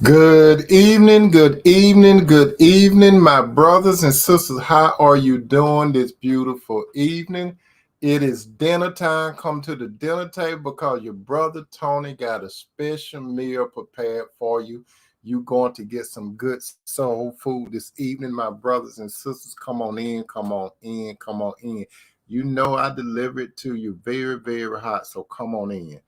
Good evening, good evening, good evening, my brothers and sisters. How are you doing this beautiful evening? It is dinner time. Come to the dinner table because your brother Tony got a special meal prepared for you. You're going to get some good soul food this evening, my brothers and sisters. Come on in, come on in, come on in. You know I deliver it to you very, very hot, so come on in.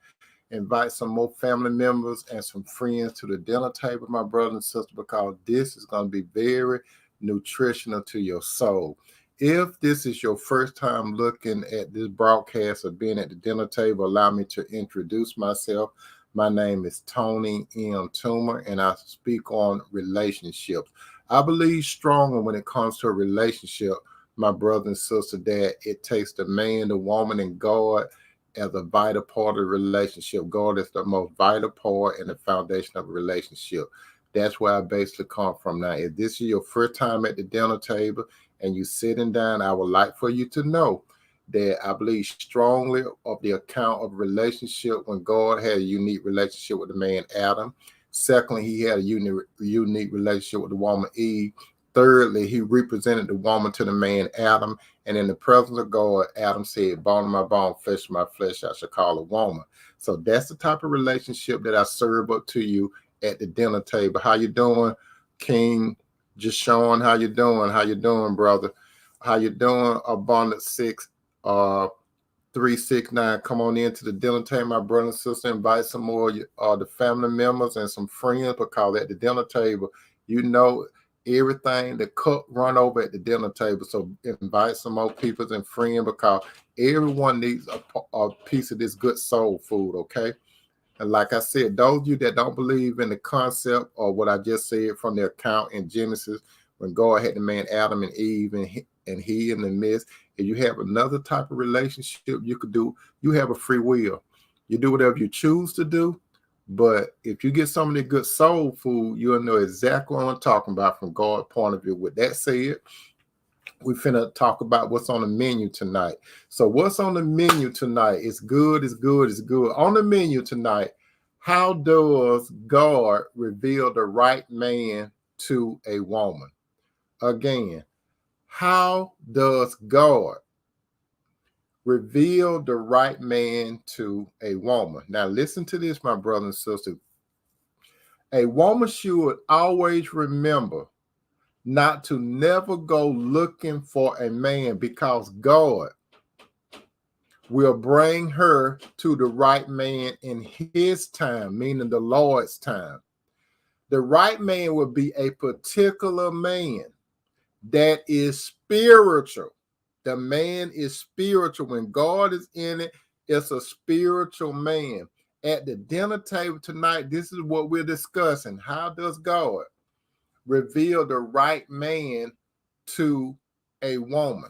Invite some more family members and some friends to the dinner table, my brothers and sisters, because this is going to be very nutritional to your soul. If this is your first time looking at this broadcast or being at the dinner table, allow me to introduce myself. My name is Tony M. Toomer, and I speak on relationships. I believe strongly when it comes to a relationship, my brother and sister, that it takes the man, the woman, and God as a vital part of the relationship. God is the most vital part and the foundation of a relationship. That's where I basically come from. Now, if this is your first time at the dinner table and you sitting down, I would like for you to know that I believe strongly of the account of relationship when God had a unique relationship with the man Adam. Secondly, he had a unique relationship with the woman Eve. Thirdly, he represented the woman to the man Adam. And in the presence of God, Adam said, bone of my bone, flesh of my flesh, I shall call a woman. So that's the type of relationship that I serve up to you at the dinner table. How you doing, King Jashawn? How you doing? How you doing, brother? How you doing, Abundant 369? Come on into the dinner table, my brother and sister. Invite some more the family members and some friends, because at the dinner table, you know, everything, the cup run over at the dinner table. So invite some more people and friends, because everyone needs a piece of this good soul food, okay? And like I said, those of you that don't believe in the concept or what I just said from the account in Genesis, when God had the man Adam and Eve and he in the midst, if you have another type of relationship you could do, you have a free will. You do whatever you choose to do. But if you get some of the good soul food, you'll know exactly what I'm talking about from God's point of view. With that said, we finna talk about what's on the menu tonight. So what's on the menu tonight? It's good, it's good, it's good. On the menu tonight, how does God reveal the right man to a woman? Again, how does God reveal the right man to a woman? Now listen to this, my brother and sister. A woman should always remember not to never go looking for a man, because God will bring her to the right man in his time, meaning the Lord's time. The right man will be a particular man that is spiritual. The man is spiritual. When God is in it, it's a spiritual man. At the dinner table tonight, this is what we're discussing. How does God reveal the right man to a woman?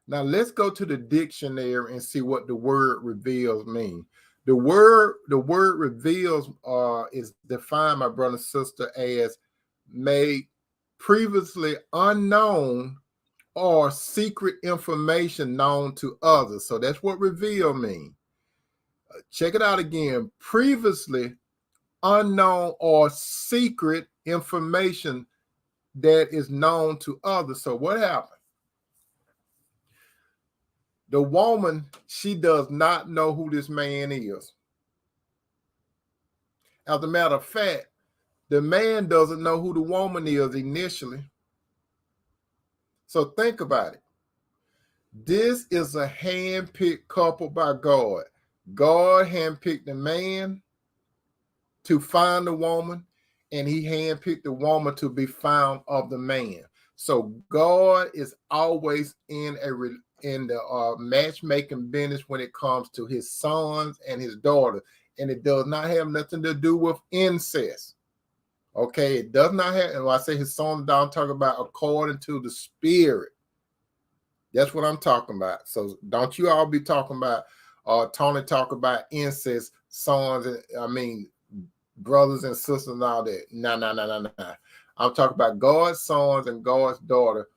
Now let's go to the dictionary and see what the word reveals mean. The word reveals is defined, my brother and sister, as made previously unknown or secret information known to others. So that's what reveal means. Check it out again. Previously unknown or secret information that is known to others. So what happened? The woman, she does not know who this man is. As a matter of fact, the man doesn't know who the woman is initially. So think about it. This is a hand-picked couple by God. God handpicked the man to find the woman, and he handpicked the woman to be found of the man. So God is always in the matchmaking business when it comes to his sons and his daughters, and it does not have nothing to do with incest. Okay, it does not have. And when I say his sons, I'm talking about according to the Spirit. That's what I'm talking about. So don't you all be talking about Tony talk about incest, sons, brothers and sisters and all that. No. I'm talking about God's sons and God's daughter.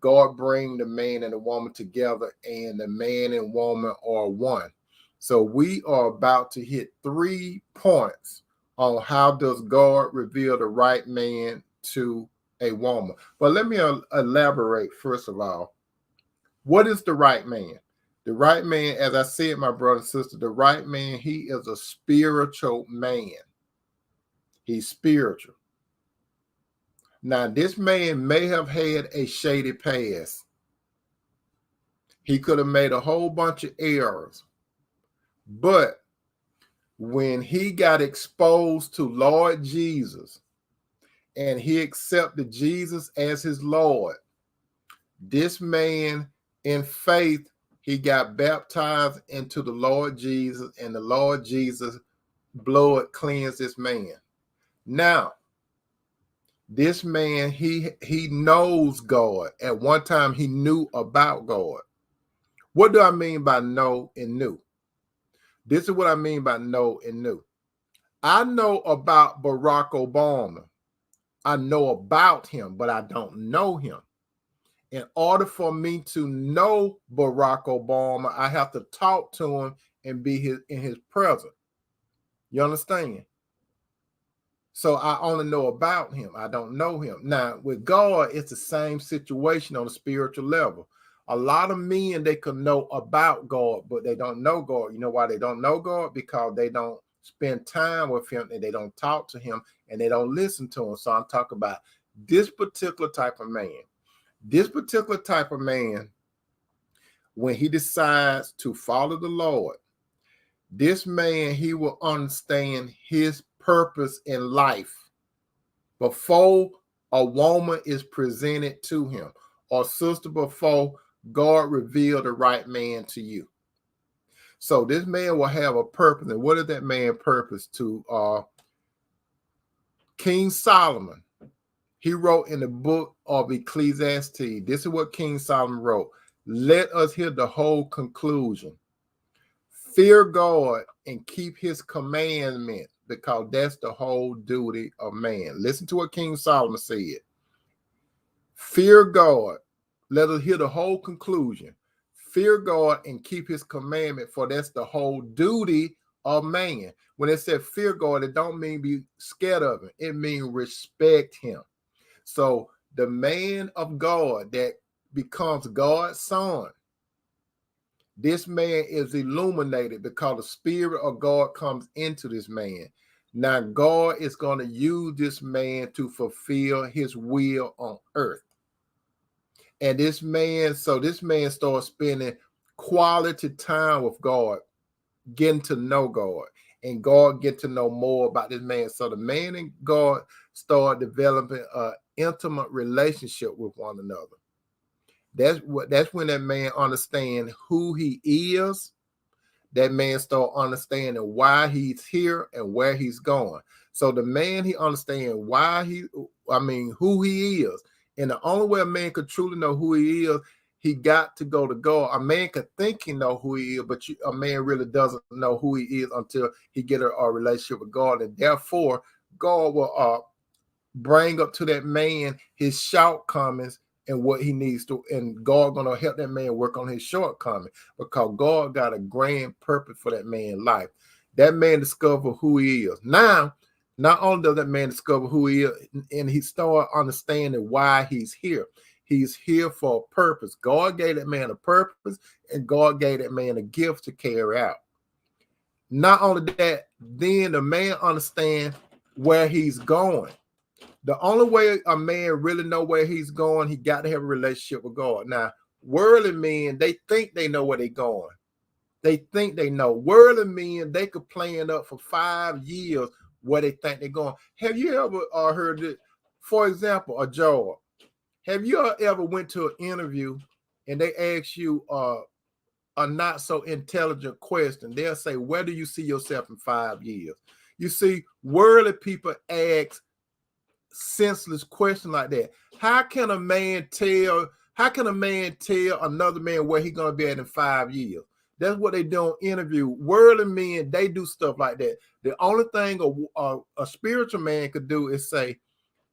God bring the man and the woman together, and the man and woman are one. So we are about to hit 3 points on how does God reveal the right man to a woman. But let me elaborate first of all. What is the right man? The right man, as I said, my brother and sister, the right man, he is a spiritual man. He's spiritual. Now, this man may have had a shady past. He could have made a whole bunch of errors. But when he got exposed to Lord Jesus and he accepted Jesus as his Lord, this man in faith, he got baptized into the Lord Jesus, and the Lord Jesus' blood cleansed this man. Now, this man, he knows God. At one time, he knew about God. What do I mean by know and knew? This is what I mean by know and knew. I know about Barack Obama. I know about him, but I don't know him. In order for me to know Barack Obama, I have to talk to him and be in his presence. You understand? So I only know about him. I don't know him. Now, with God, it's the same situation on a spiritual level. A lot of men, they can know about God, but they don't know God. You know why they don't know God? Because they don't spend time with him and they don't talk to him and they don't listen to him. So I'm talking about this particular type of man. This particular type of man, when he decides to follow the Lord, this man, he will understand his purpose in life before a woman is presented to him, or sister, before God revealed the right man to you. So this man will have a purpose. And what is that man purpose to? King Solomon, he wrote in the book of Ecclesiastes, this is what King Solomon wrote. Let us hear the whole conclusion. Fear God and keep his commandment, because that's the whole duty of man. Listen to what King Solomon said. Fear God. Let us hear the whole conclusion. Fear God and keep his commandment, for that's the whole duty of man. When it said fear God, it don't mean be scared of him. It means respect him. So the man of God that becomes God's son, this man is illuminated because the spirit of God comes into this man. Now God is going to use this man to fulfill his will on earth. And this man starts spending quality time with God, getting to know God, and God get to know more about this man. So the man and God start developing an intimate relationship with one another. That's when that man understands who he is. That man start understanding why he's here and where he's going. So the man, he understands who he is. And the only way a man could truly know who he is, he got to go to God. A man could think he know who he is, but a man really doesn't know who he is until he get a relationship with God. And therefore, God will bring up to that man his shortcomings and what he needs to, and God gonna help that man work on his shortcomings, because God got a grand purpose for that man's life. That man discover who he is. Now, not only does that man discover who he is, and he start understanding why he's here. He's here for a purpose. God gave that man a purpose, and God gave that man a gift to carry out. Not only that, then the man understands where he's going. The only way a man really know where he's going, he got to have a relationship with God. Now, worldly men, they think they know where they're going. They think they know. Worldly men, they could plan up for 5 years where they think they're going. Have you ever heard it? For example, a job. Have you ever went to an interview and they ask you a not so intelligent question? They'll say, where do you see yourself in 5 years? You see, worldly people ask senseless question like that. How can a man tell another man where he's gonna be at in 5 years? That's what they do on interview. Worldly men, they do stuff like that. The only thing a spiritual man could do is say,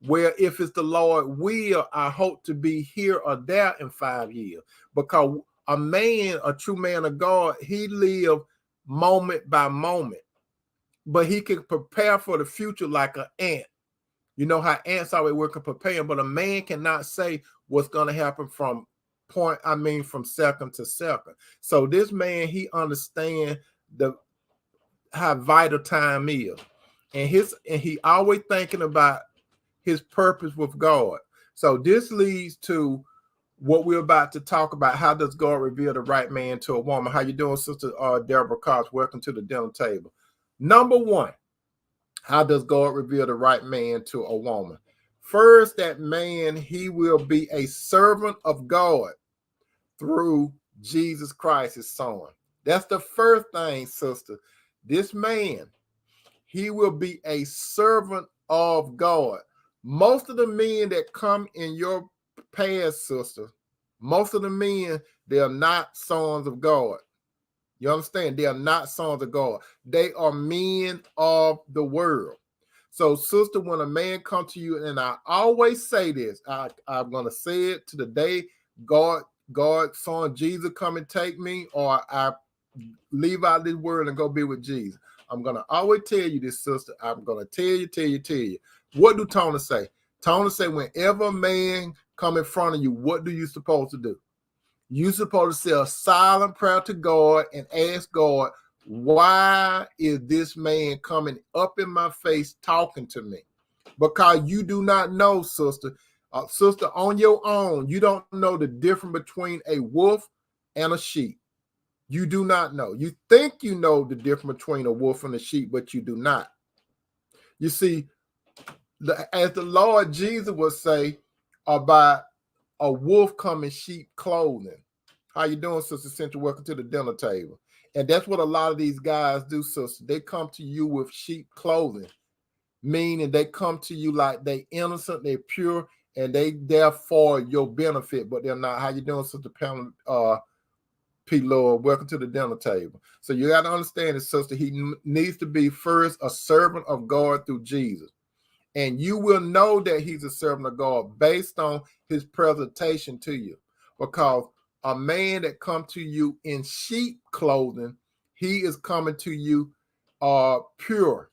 well, if it's the Lord will, I hope to be here or there in 5 years. Because a true man of God, he live moment by moment, but he can prepare for the future like an ant. You know how ants always work and preparing, but a man cannot say what's going to happen from second to second. So this man, he understands how vital time is, and he always thinking about his purpose with God. So this leads to what we're about to talk about. How does God reveal the right man to a woman? How you doing, Sister Deborah Cox? Welcome to the dinner table. Number one, how does God reveal the right man to a woman? First, that man, he will be a servant of God through Jesus Christ, his son. That's the first thing, sister. This man, he will be a servant of God. Most of the men that come in your past, sister, most of the men, they are not sons of God. You understand? They are not sons of God. They are men of the world. So, sister, when a man comes to you, and I always say this, I'm going to say it to the day God, son Jesus come and take me, or I leave out this world and go be with Jesus. I'm going to always tell you this, sister. I'm going to tell you. What do Tony say? Tony say, whenever a man come in front of you, what do you supposed to do? You're supposed to say a silent prayer to God and ask God, why is this man coming up in my face talking to me? Because you do not know, sister. Sister, on your own, you don't know the difference between a wolf and a sheep. You do not know. You think you know the difference between a wolf and a sheep, but you do not. You see, as the Lord Jesus would say about a wolf come in sheep clothing. How you doing, Sister Central? Welcome to the dinner table. And that's what a lot of these guys do, sister. They come to you with sheep clothing, meaning they come to you like they innocent, they pure, and they there for your benefit, but they're not. How you doing, Sister Pamela P. Lord? Welcome to the dinner table. So you got to understand it, sister. He needs to be first a servant of God through Jesus. And you will know that he's a servant of God based on his presentation to you. Because a man that comes to you in sheep clothing, he is coming to you pure.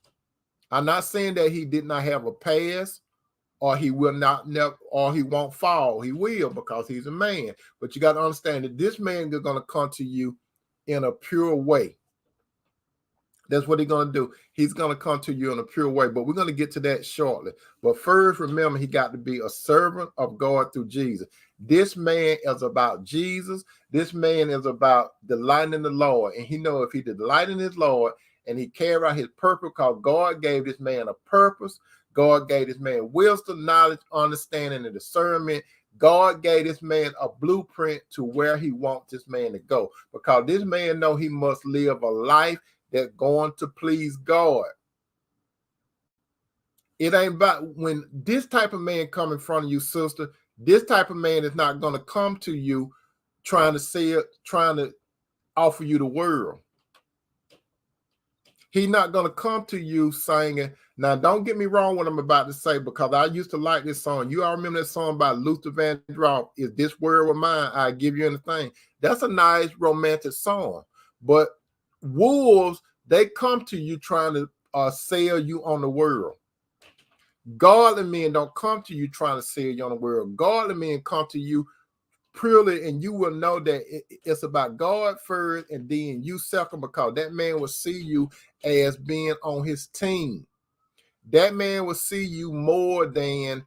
I'm not saying that he did not have a past, or he will not never, or he won't fall. He will, because he's a man. But you got to understand that this man is going to come to you in a pure way. That's what he's going to do. He's going to come to you in a pure way, but we're going to get to that shortly. But first, remember, he got to be a servant of God through Jesus. This man is about Jesus. This man is about delighting in the Lord. And he knows if he delight in his Lord and he carry out his purpose, because God gave this man a purpose. God gave this man wisdom, knowledge, understanding, and discernment. God gave this man a blueprint to where he wants this man to go, because this man know he must live a life that's going to please God. It ain't about when this type of man come in front of you, sister. This type of man is not going to come to you trying to say it, trying to offer you the world. He's not going to come to you singing. Now, don't get me wrong what I'm about to say, because I used to like this song. You all remember that song by Luther Vandross, Is This World of Mine? I Give You Anything. That's a nice romantic song. But wolves, they come to you trying to sell you on the world. Godly men don't come to you trying to sell you on the world. Godly men come to you purely, and you will know that it's about God first and then you second, because that man will see you as being on his team. That man will see you more than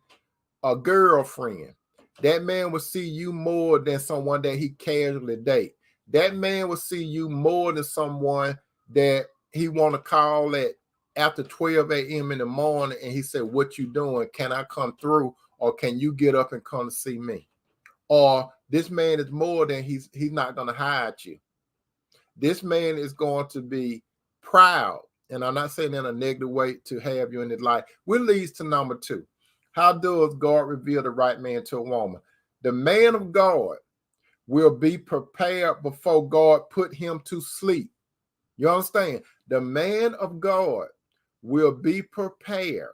a girlfriend. That man will see you more than someone that he casually date. That man will see you more than someone that he want to call at after 12 a.m. in the morning, and he said, what you doing? Can I come through? Or can you get up and come to see me? Or this man is more than he's not going to hide you. This man is going to be proud. And I'm not saying in a negative way to have you in his life. Which leads to number two. How does God reveal the right man to a woman? The man of God will be prepared before God put him to sleep. You understand? The man of God will be prepared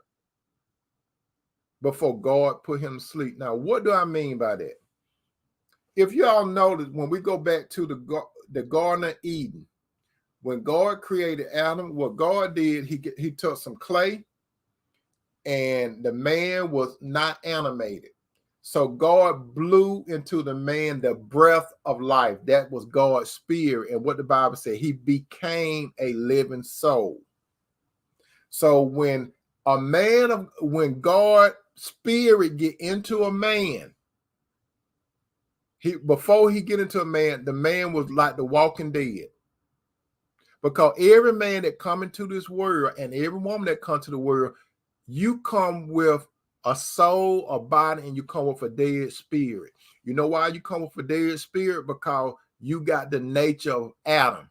before God put him to sleep. Now, what do I mean by that? If you all notice, when we go back to the Garden of Eden, When God created Adam, what God did, he took some clay, and the man was not animated. So God blew into the man the breath of life. That was God's spirit. And what the Bible said, he became a living soul. So when God's spirit get into a man, before he get into a man, the man was like the walking dead. Because every man that come into this world and every woman that come to the world, you come with a soul, a body, and you come with a dead spirit. You know why you come with a dead spirit? Because you got the nature of Adam.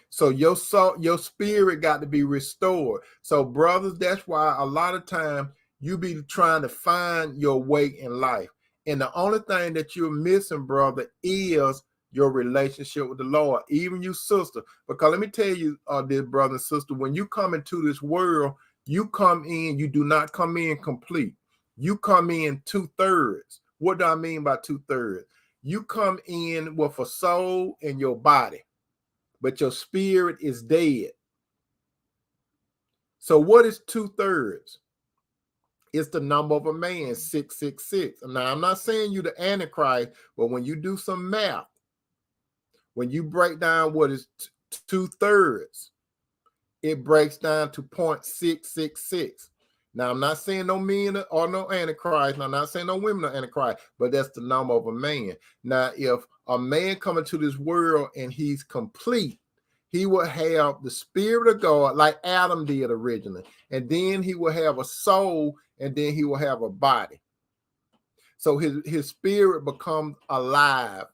So your soul, your spirit got to be restored. So brothers, that's why a lot of time you be trying to find your way in life. And the only thing that you're missing, brother, is your relationship with the Lord. Even you sister. Because let me tell you, dear brother and sister, when you come into this world, you come in, you do not come in complete. You come in 2/3. What do I mean by 2/3? You come in with a soul in your body, but your spirit is dead. So what is 2/3? It's the number of a man, 666. Now, I'm not saying you the Antichrist, but when you do some math, when you break down what is 2/3, it breaks down to 0.666. Now, I'm not saying no men or no Antichrist, and I'm not saying no women are Antichrist, but that's the number of a man. Now, if a man come into this world and he's complete, he will have the spirit of God like Adam did originally, and then he will have a soul, and then he will have a body. So his spirit becomes alive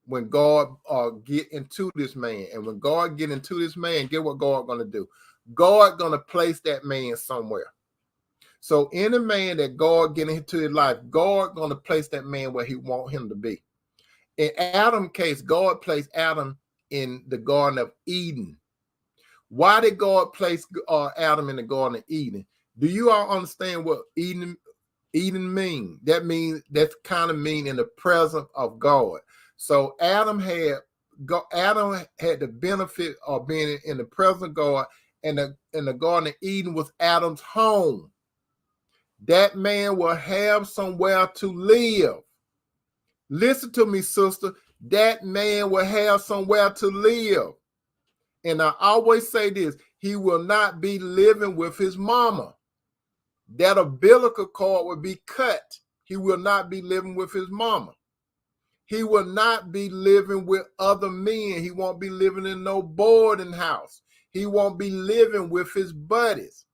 when God get into this man. And when God get into this man, get what God gonna do? God gonna place that man somewhere. So any man that God get into his life, God gonna place that man where he want him to be. In Adam's case, God placed Adam in the Garden of Eden. Why did God place Adam in the Garden of Eden? Do you all understand what Eden mean? That means that's kind of mean in the presence of God. So Adam had the benefit of being in the presence of God, and the Garden of Eden was Adam's home. That man will have somewhere to live. Listen to me, sister. That man will have somewhere to live. And I always say this, he will not be living with his mama. That umbilical cord will be cut. He will not be living with his mama. He will not be living with other men. He won't be living in no boarding house. He won't be living with his buddies.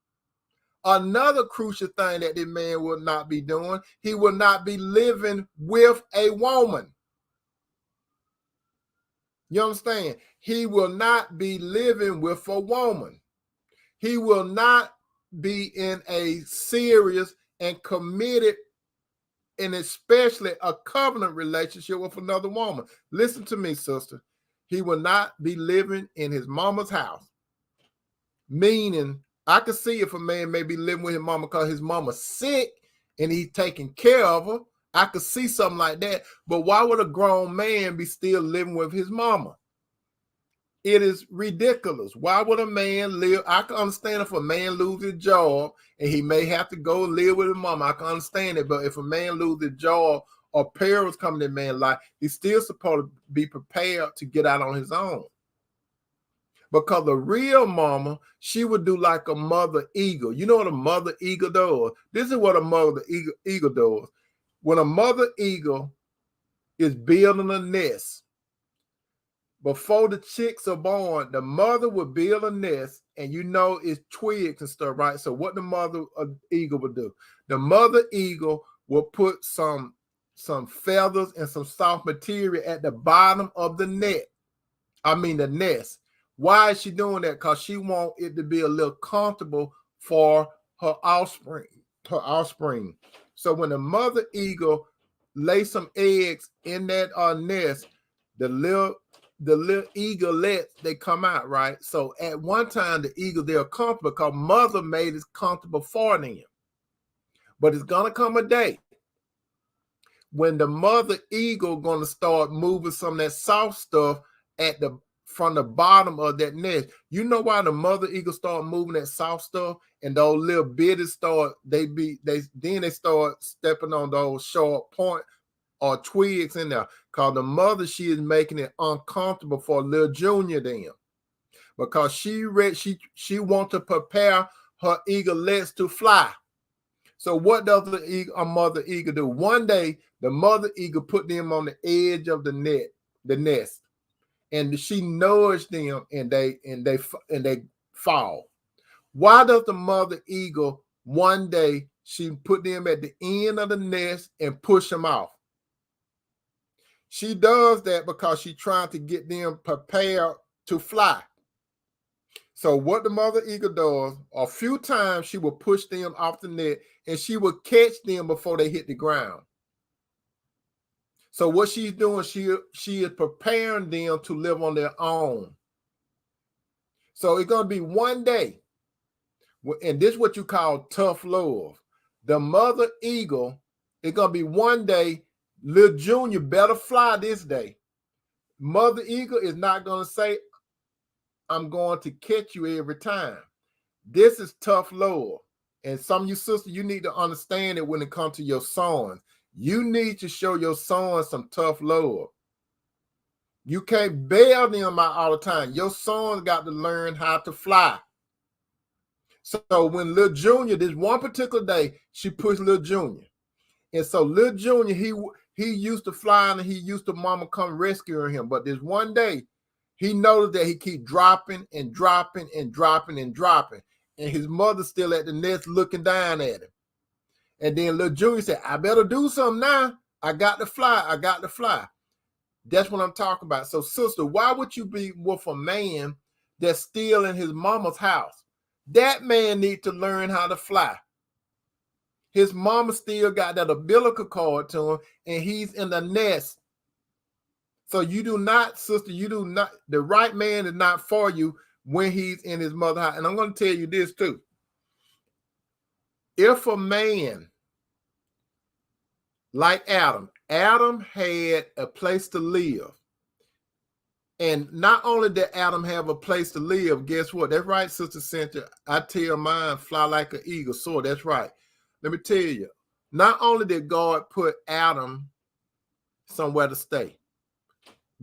Another crucial thing that this man will not be doing, he will not be living with a woman. You understand? He will not be living with a woman. He will not be in a serious and committed, and especially a covenant relationship with another woman. Listen to me, sister. He will not be living in his mama's house. Meaning, I could see if a man may be living with his mama because his mama's sick and he's taking care of her. I could see something like that. But why would a grown man be still living with his mama? It is ridiculous. Why would a man live? I can understand if a man loses his job and he may have to go live with his mama. I can understand it. But if a man loses his job or perils come in that man's life, he's still supposed to be prepared to get out on his own. Because the real mama, she would do like a mother eagle. You know what a mother eagle does? This is what a mother eagle does. When a mother eagle is building a nest, before the chicks are born, the mother will build a nest, and you know it's twigs and stuff, right? So what the mother eagle would do? The mother eagle will put some feathers and some soft material at the bottom of the the nest. Why is she doing that? Because she wants it to be a little comfortable for her offspring. So when the mother eagle lays some eggs in that nest, the little eaglets, they come out, right? So at one time, the eagle, they're comfortable because mother made it comfortable for them. But it's going to come a day when the mother eagle going to start moving some of that soft stuff at the from the bottom of that nest. You know why the mother eagle start moving that soft stuff, and those little bitties start, they start stepping on those sharp point or twigs in there. Because the mother, she is making it uncomfortable for little junior then. Because she wants to prepare her eaglets to fly. So what does a mother eagle do? One day, the mother eagle put them on the edge of the nest, and she nourished them, and they fall. Why does the mother eagle one day she put them at the end of the nest and push them off? She does that because she's trying to get them prepared to fly. So what the mother eagle does, a few times she will push them off the net, and she will catch them before they hit the ground. So what she's doing, she is preparing them to live on their own. So it's going to be one day, and this is what you call tough love. The mother eagle, it's going to be one day, little junior better fly this day. Mother eagle is not going to say, I'm going to catch you every time. This is tough love. And some of you sisters, you need to understand it when it comes to your sons. You need to show your sons some tough love. You can't bail them out all the time. Your sons got to learn how to fly. So when little junior, this one particular day, she pushed little junior. And so little junior, he used to fly, and he used to mama come rescuing him. But this one day, he noticed that he keep dropping and dropping and dropping and dropping. And his mother still at the nest looking down at him. And then little junior said, I better do something now. I got to fly. I got to fly. That's what I'm talking about. So sister, why would you be with a man that's still in his mama's house? That man needs to learn how to fly. His mama still got that umbilical cord to him, and he's in the nest. So you do not, sister, the right man is not for you when he's in his mother's house. And I'm going to tell you this too. If a man like Adam had a place to live. And not only did Adam have a place to live, guess what? That's right, Sister Cynthia. I tell mine, fly like an eagle soar. That's right. Let me tell you, not only did God put Adam somewhere to stay,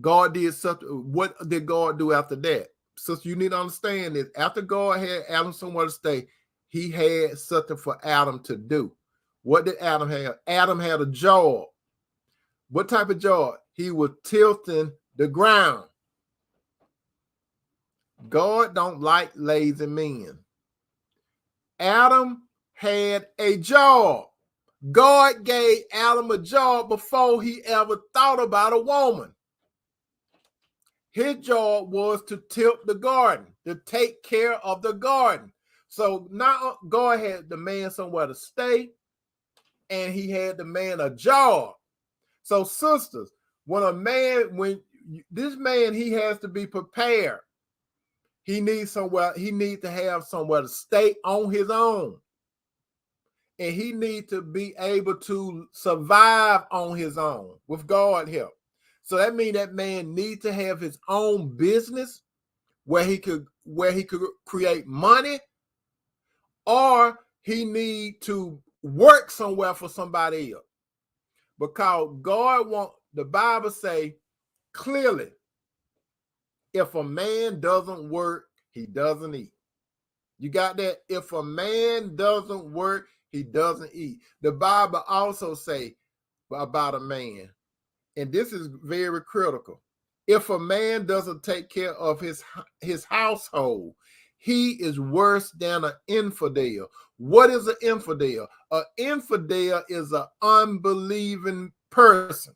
God did something. What did God do after that? Sister, you need to understand this. After God had Adam somewhere to stay, he had something for Adam to do. What did Adam have? Adam had a job. What type of job? He was tilting the ground. God don't like lazy men. Adam had a job. God gave Adam a job before he ever thought about a woman. His job was to tilt the garden, to take care of the garden. So now God had the man somewhere to stay, and he had the man a job. So sisters, when this man, he has to be prepared. He needs to have somewhere to stay on his own. And he needs to be able to survive on his own with God's help. So that means that man needs to have his own business where he could create money, or he need to work somewhere for somebody else. Because the Bible say clearly, if a man doesn't work, he doesn't eat. You got that? If a man doesn't work, he doesn't eat. The Bible also say about a man, and this is very critical. If a man doesn't take care of his household, he is worse than an infidel. What is an infidel? An infidel is an unbelieving person.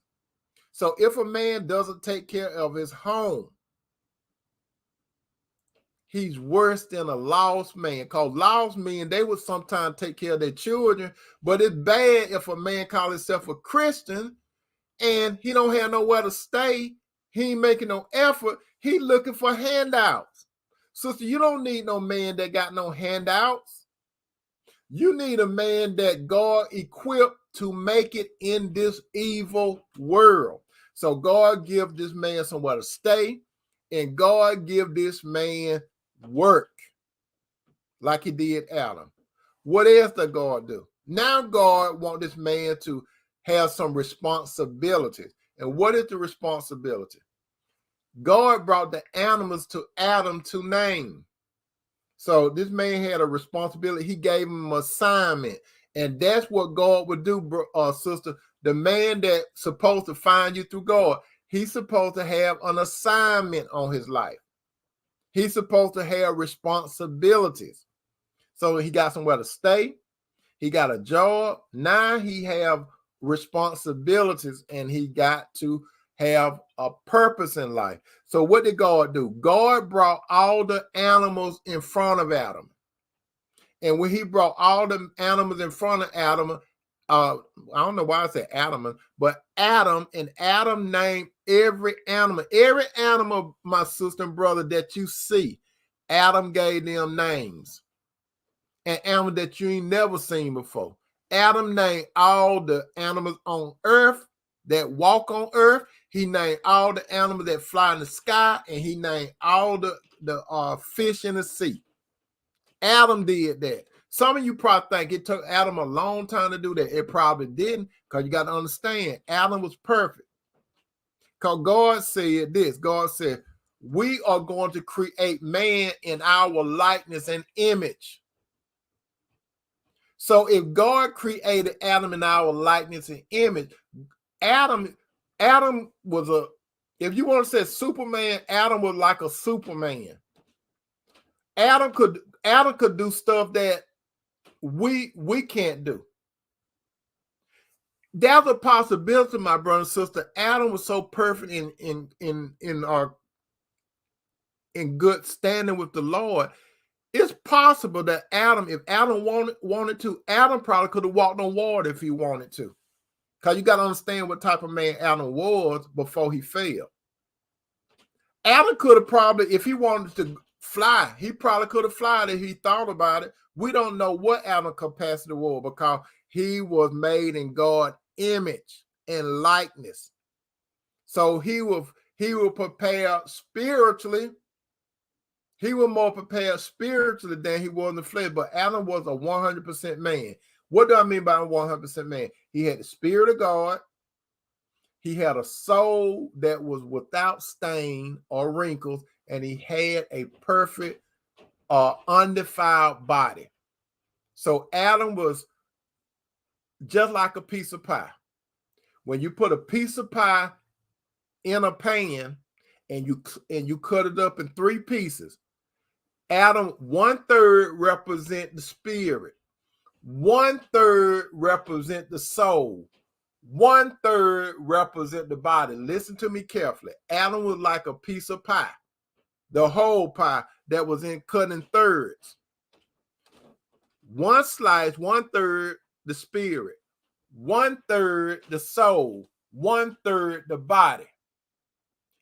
So if a man doesn't take care of his home, he's worse than a lost man. Because lost men, they would sometimes take care of their children, but it's bad if a man calls himself a Christian and he don't have nowhere to stay. He ain't making no effort. He looking for handouts. Sister, you don't need no man that got no handouts. You need a man that God equipped to make it in this evil world. So God give this man somewhere to stay, and God give this man work like he did Adam. What else does God do? Now God wants this man to have some responsibilities. And what is the responsibility? God brought the animals to Adam to name. So this man had a responsibility. He gave him an assignment. And that's what God would do, sister. The man that's supposed to find you through God, he's supposed to have an assignment on his life. He's supposed to have responsibilities. So he got somewhere to stay. He got a job. Now he have responsibilities, and he got to have a purpose in life. So what did God do? God brought all the animals in front of Adam. And when he brought all the animals in front of Adam, I don't know why I said Adam, but Adam, and Adam named every animal, my sister and brother, that you see. Adam gave them names. And animals that you ain't never seen before. Adam named all the animals on earth that walk on earth. He named all the animals that fly in the sky, and he named all the fish in the sea. Adam did that. Some of you probably think it took Adam a long time to do that. It probably didn't, because you got to understand, Adam was perfect. Because God said this. God said, we are going to create man in our likeness and image. So if God created Adam in our likeness and image, Adam was if you want to say Superman, Adam was like a Superman. Adam could do stuff that we can't do. There's a possibility, my brother and sister. Adam was so perfect in good standing with the Lord. It's possible that if Adam wanted to, Adam probably could have walked on water if he wanted to. Because you got to understand what type of man Adam was before he fell. Adam could have probably, if he wanted to fly, he probably could have flied if he thought about it. We don't know what Adam's capacity was, because he was made in God's image and likeness. So he was prepared spiritually. He was more prepared spiritually than he was in the flesh, but Adam was a 100% man. What do I mean by a 100% man? He had the Spirit of God. He had a soul that was without stain or wrinkles, and he had a perfect, undefiled body. So Adam was just like a piece of pie. When you put a piece of pie in a pan and you cut it up in 3 pieces, Adam, 1/3 represent the spirit, 1/3 represent the soul, 1/3 represent the body. Listen to me carefully. Adam was like a piece of pie, the whole pie that was cut in thirds. One slice, 1/3 the spirit, 1/3 the soul, 1/3 the body.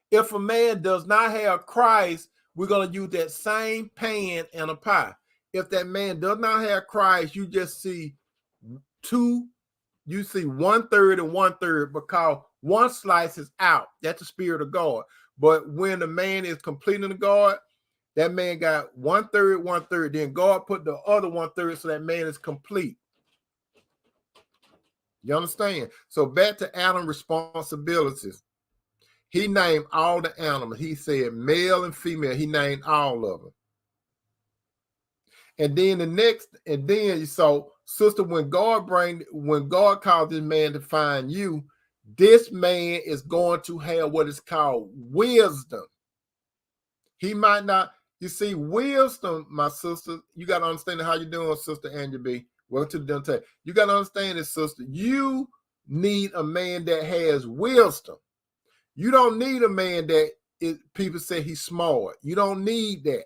If a man does not have Christ, we're going to use that same pan and a pie. If that man does not have Christ, you just see 1/3 and 1/3, because one slice is out. That's the Spirit of God. But when the man is completing the God, that man got 1/3, 1/3. Then God put the other 1/3 so that man is complete. You understand? So back to Adam's responsibilities. He named all the animals. He said male and female. He named all of them. And then so sister, when God calls this man to find you, this man is going to have what is called wisdom. He might not, you see, wisdom, my sister, you got to understand how you're doing, Sister Angie B. Welcome to the Dental Table. You got to understand this, sister. You need a man that has wisdom. You don't need a man that people say he's smart. You don't need that.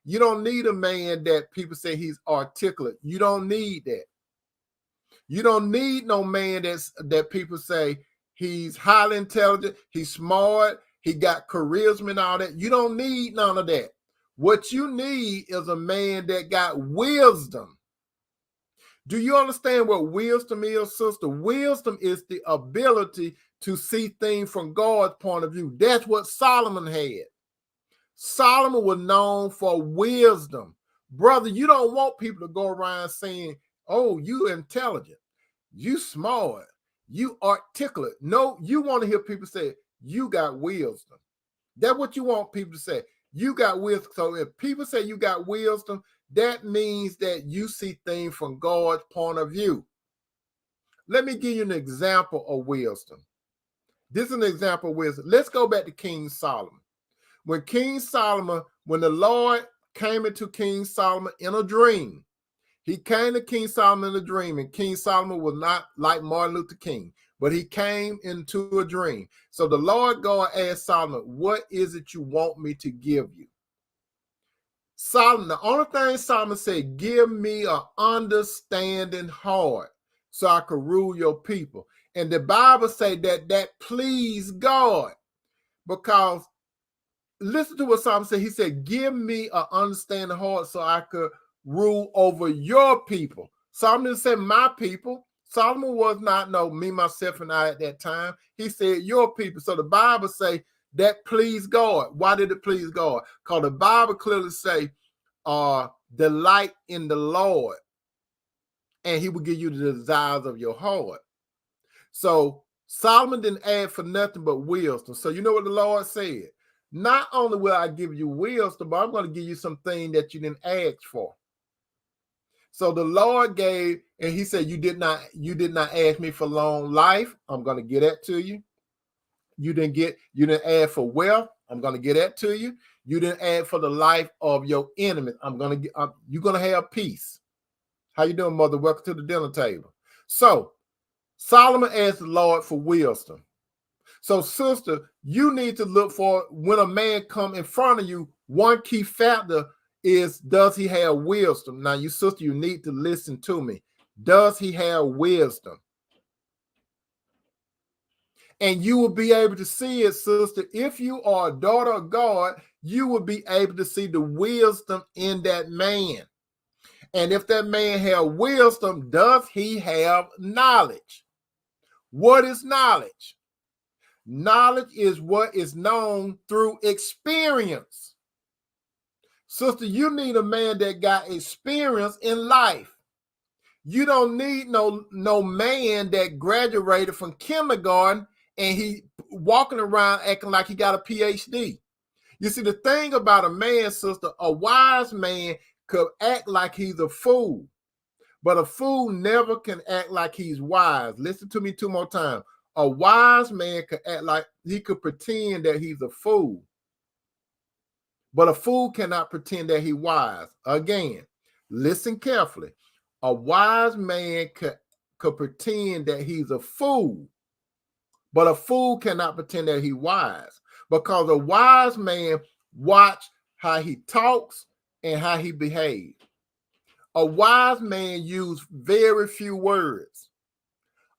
You don't need a man that people say he's articulate. You don't need that. You don't need no man that people say he's highly intelligent, he's smart, he got charisma and all that. You don't need none of that. What you need is a man that got wisdom. Do you understand what wisdom is, sister? Wisdom is the ability to see things from God's point of view. That's what Solomon had. Solomon was known for wisdom. Brother, you don't want people to go around saying, oh, you intelligent, you smart, you articulate. No, you want to hear people say, you got wisdom. That's what you want people to say. You got wisdom. So if people say you got wisdom, that means that you see things from God's point of view. Let me give you an example of wisdom. This is an example of wisdom. Let's go back to King Solomon. When the Lord came into King Solomon in a dream, he came to King Solomon in a dream, and King Solomon was not like Martin Luther King, but he came into a dream. So the Lord God asked Solomon, what is it you want me to give you? Solomon, the only thing Solomon said, give me an understanding heart so I could rule your people. And the Bible say that pleased God, because listen to what Solomon said. He said, give me an understanding heart so I could rule over your people. Solomon didn't say my people. Solomon was not me, myself, and I at that time. He said your people. So the Bible say that pleased God. Why did it please God? Because the Bible clearly say, delight in the Lord, and he will give you the desires of your heart. So Solomon didn't add for nothing but wisdom. So you know what the Lord said? Not only will I give you wisdom, but I'm going to give you something that you didn't ask for. So the Lord gave, and he said, you did not ask me for long life. I'm going to get that to you. You didn't ask for wealth. I'm going to get that to you. You didn't ask for the life of your enemies. You're going to have peace. How you doing, mother? Welcome to the dinner table. So Solomon asked the Lord for wisdom. So, sister, you need to look for, when a man come in front of you, one key factor is, does he have wisdom? Now, you sister, you need to listen to me. Does he have wisdom? And you will be able to see it, sister. If you are a daughter of God, you will be able to see the wisdom in that man. And if that man have wisdom, does he have knowledge? What is knowledge? Knowledge is what is known through experience. Sister, you need a man that got experience in life. You don't need no man that graduated from kindergarten and he walking around acting like he got a PhD. You see, the thing about a man, sister, a wise man could act like he's a fool, but a fool never can act like he's wise. Listen to me two more times. A wise man could act like he could pretend that he's a fool, but a fool cannot pretend that he's wise. Again, listen carefully. A wise man could pretend that he's a fool, but a fool cannot pretend that he's wise, because a wise man watch how he talks and how he behaves. A wise man uses very few words.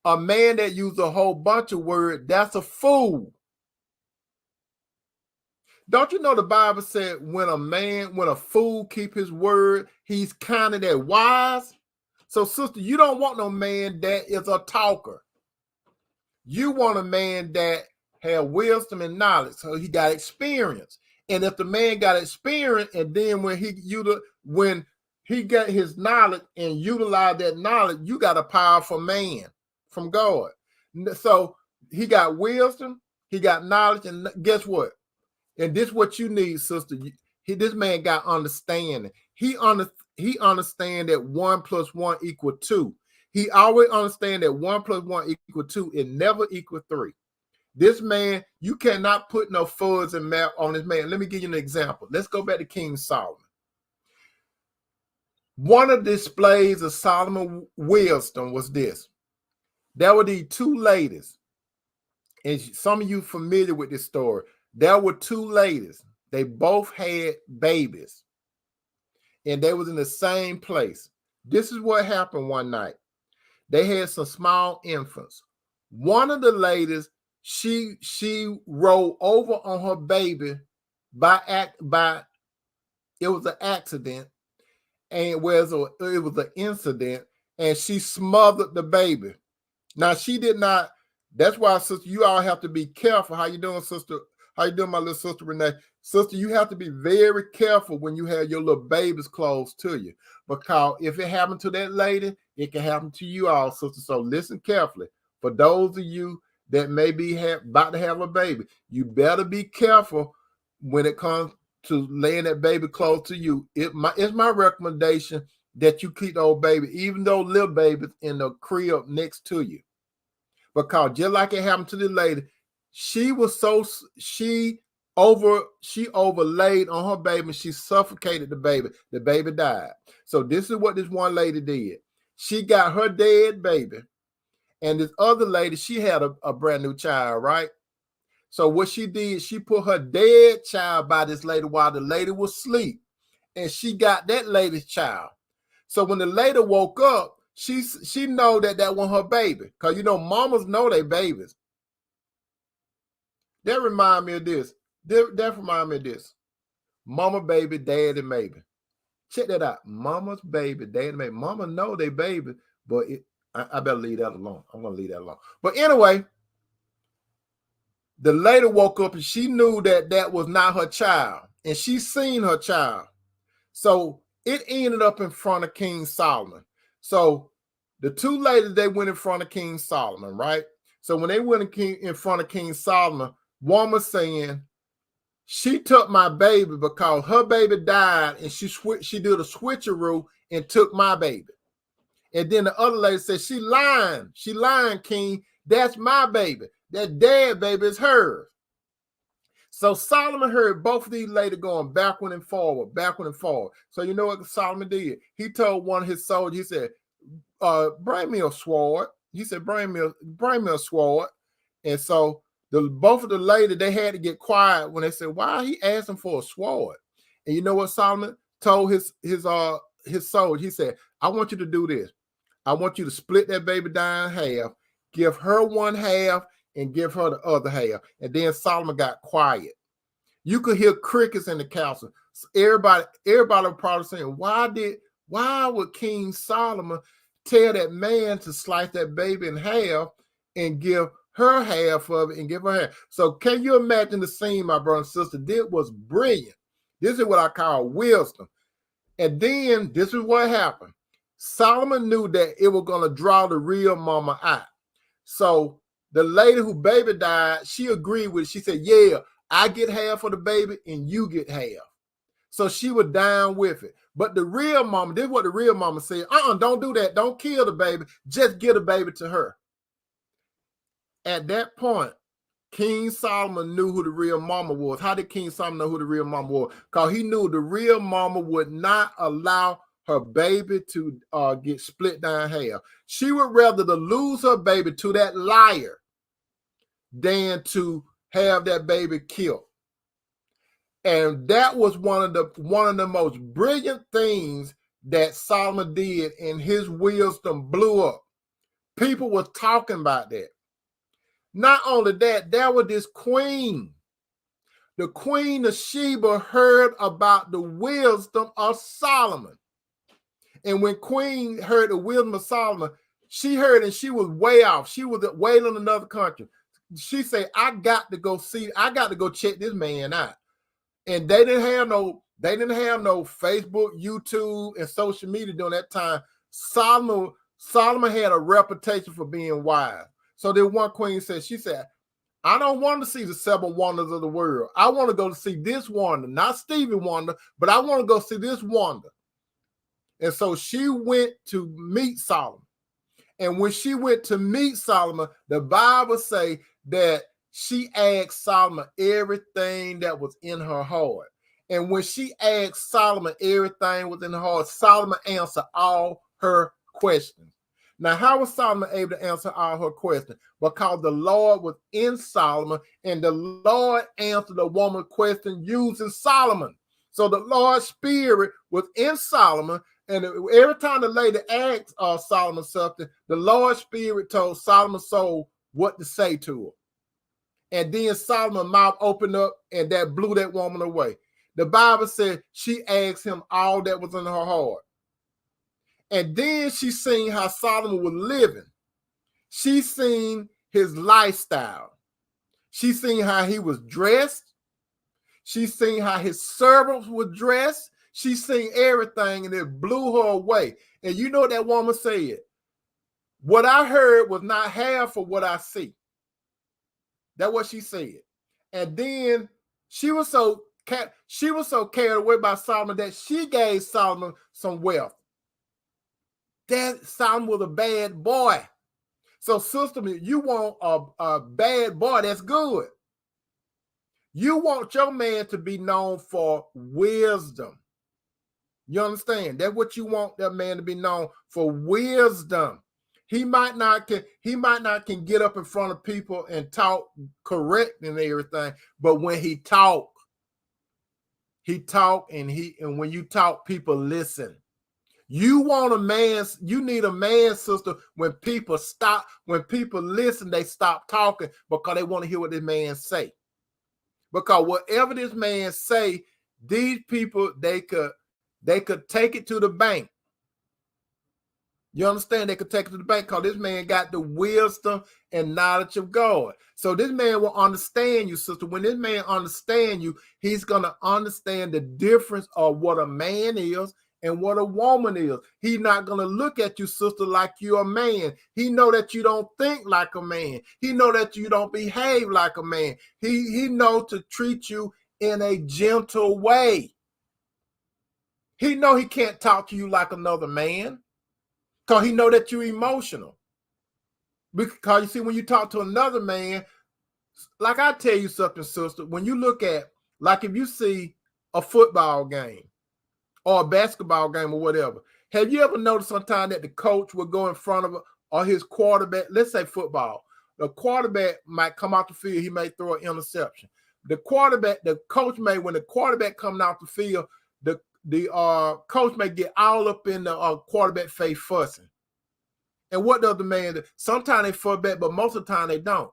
A man that uses a whole bunch of words, that's a fool. Don't you know the Bible said when a fool keep his word, he's counted as wise? So, sister, you don't want no man that is a talker. You want a man that have wisdom and knowledge, so he got experience. And if the man got experience, and then when he got his knowledge and utilize that knowledge, you got a powerful man from God. So he got wisdom, he got knowledge, and guess what? And this is what you need, sister. This man got understanding. He understand that 1 + 1 = 2. He always understand that 1 + 1 = 2. It never equals 3. This man, you cannot put no fuzz and map on this man. Let me give you an example. Let's go back to King Solomon. One of the displays of Solomon's wisdom was this. There were these two ladies, and some of you familiar with this story. There were two ladies. They both had babies, and they was in the same place. This is what happened one night. They had some small infants. One of the ladies, she rolled over on her baby by it was an accident, and it was an incident, and she smothered the baby. Now, she did not. That's why, sister, you all have to be careful. How you doing, sister? How you doing, my little sister Renee? Sister, you have to be very careful when you have your little babies close to you, because if it happened to that lady, it can happen to you all, sister. So listen carefully. For those of you that may be about to have a baby, you better be careful when it comes to laying that baby close to you. It's my recommendation that you keep the old baby, even though little babies, in the crib next to you. Because just like it happened to the lady, she overlaid on her baby. She suffocated the baby. The baby died. So this is what this one lady did. She got her dead baby, and this other lady, she had a brand new child, right? So what she did, she put her dead child by this lady while the lady was asleep, and she got that lady's child. So when the lady woke up, she know that wasn't her baby, because mamas know they babies. That remind me of this. That remind me of this. Mama baby, daddy maybe. Check that out. Mama's baby, daddy maybe. Mama know they baby, but I better leave that alone. I'm gonna leave that alone. But anyway, the lady woke up and she knew that was not her child, and she seen her child. So it ended up in front of King Solomon. So the two ladies, they went in front of King Solomon, right? So when they went in front of King Solomon, woman saying, she took my baby because her baby died, and she did a switcheroo and took my baby. And then the other lady said, she lying, king. That's my baby. That dead baby is hers. So Solomon heard both of these ladies going backward and forward. So you know what Solomon did? He told one of his soldiers, he said, bring me a sword. He said, bring me a sword. And so both of the ladies, they had to get quiet when they said, why he asking for a sword? And you know what Solomon told his soldier? He said, I want you to do this. I want you to split that baby down half, give her one half, and give her the other half. And then Solomon got quiet. You could hear crickets in the council. Everybody was probably saying, why would King Solomon tell that man to slice that baby in half and give her half of it and give her half? So can you imagine the scene, my brother and sister? This was brilliant. This is what I call wisdom. And then this is what happened. Solomon knew that it was going to draw the real mama out. So the lady who baby died, she agreed with it. She said, yeah, I get half of the baby and you get half. So she was down with it. But the real mama, this is what the real mama said. Don't do that. Don't kill the baby. Just give the baby to her. At that point, King Solomon knew who the real mama was. How did King Solomon know who the real mama was? Because he knew the real mama would not allow her baby to get split down half. She would rather to lose her baby to that liar than to have that baby killed. And that was one of the most brilliant things that Solomon did, and his wisdom blew up. People were talking about that. Not only that, there was this queen. The Queen of Sheba heard about the wisdom of Solomon. And when Queen heard the wisdom of Solomon, she heard, and she was way off. She was way in another country. She said, I got to go check this man out. And they didn't have no Facebook, YouTube, and social media during that time. Solomon had a reputation for being wise. So then one queen said, she said, I don't want to see the 7 wonders of the world. I want to go to see this wonder, not Stevie Wonder, but I want to go see this wonder. And so she went to meet Solomon. And when she went to meet Solomon, the Bible say that she asked Solomon everything that was in her heart. And when she asked Solomon everything was in her heart, Solomon answered all her questions. Now, how was Solomon able to answer all her questions? Because the Lord was in Solomon, and the Lord answered the woman's question using Solomon. So the Lord's spirit was in Solomon, and every time the lady asked Solomon something, the Lord's spirit told Solomon's soul what to say to her. And then Solomon's mouth opened up, and that blew that woman away. The Bible said she asked him all that was in her heart. And then she seen how Solomon was living. She seen his lifestyle. She seen how he was dressed. She seen how his servants were dressed. She seen everything, and it blew her away. And you know what that woman said? What I heard was not half of what I see. That's what she said. And then she was so carried away by Solomon that she gave Solomon some wealth. That Solomon was a bad boy. So, sister, you want a bad boy, that's good. You want your man to be known for wisdom. You understand? That's what you want that man to be known for, wisdom. He might not can get up in front of people and talk correct and everything, but when he talk, and when you talk, people listen. You need a man, sister, when people listen, they stop talking because they want to hear what this man say. Because whatever this man say, these people, they could take it to the bank. You understand? They could take it to the bank because this man got the wisdom and knowledge of God. So this man will understand you, sister. When this man understand you, he's going to understand the difference of what a man is and what a woman is. He's not going to look at you, sister, like you're a man. He know that you don't think like a man. He know that you don't behave like a man. He know to treat you in a gentle way. He know he can't talk to you like another man because he know that you're emotional. Because you see, when you talk to another man, like I tell you something, sister, when you look at, like if you see a football game or a basketball game or whatever, have you ever noticed sometimes that the coach will go in front of or his quarterback, let's say football, the quarterback might come out the field, he may throw an interception. The coach may, when the quarterback coming out the field, the coach may get all up in the quarterback face fussing. And what does the man do? Sometimes they fuss back, but most of the time they don't.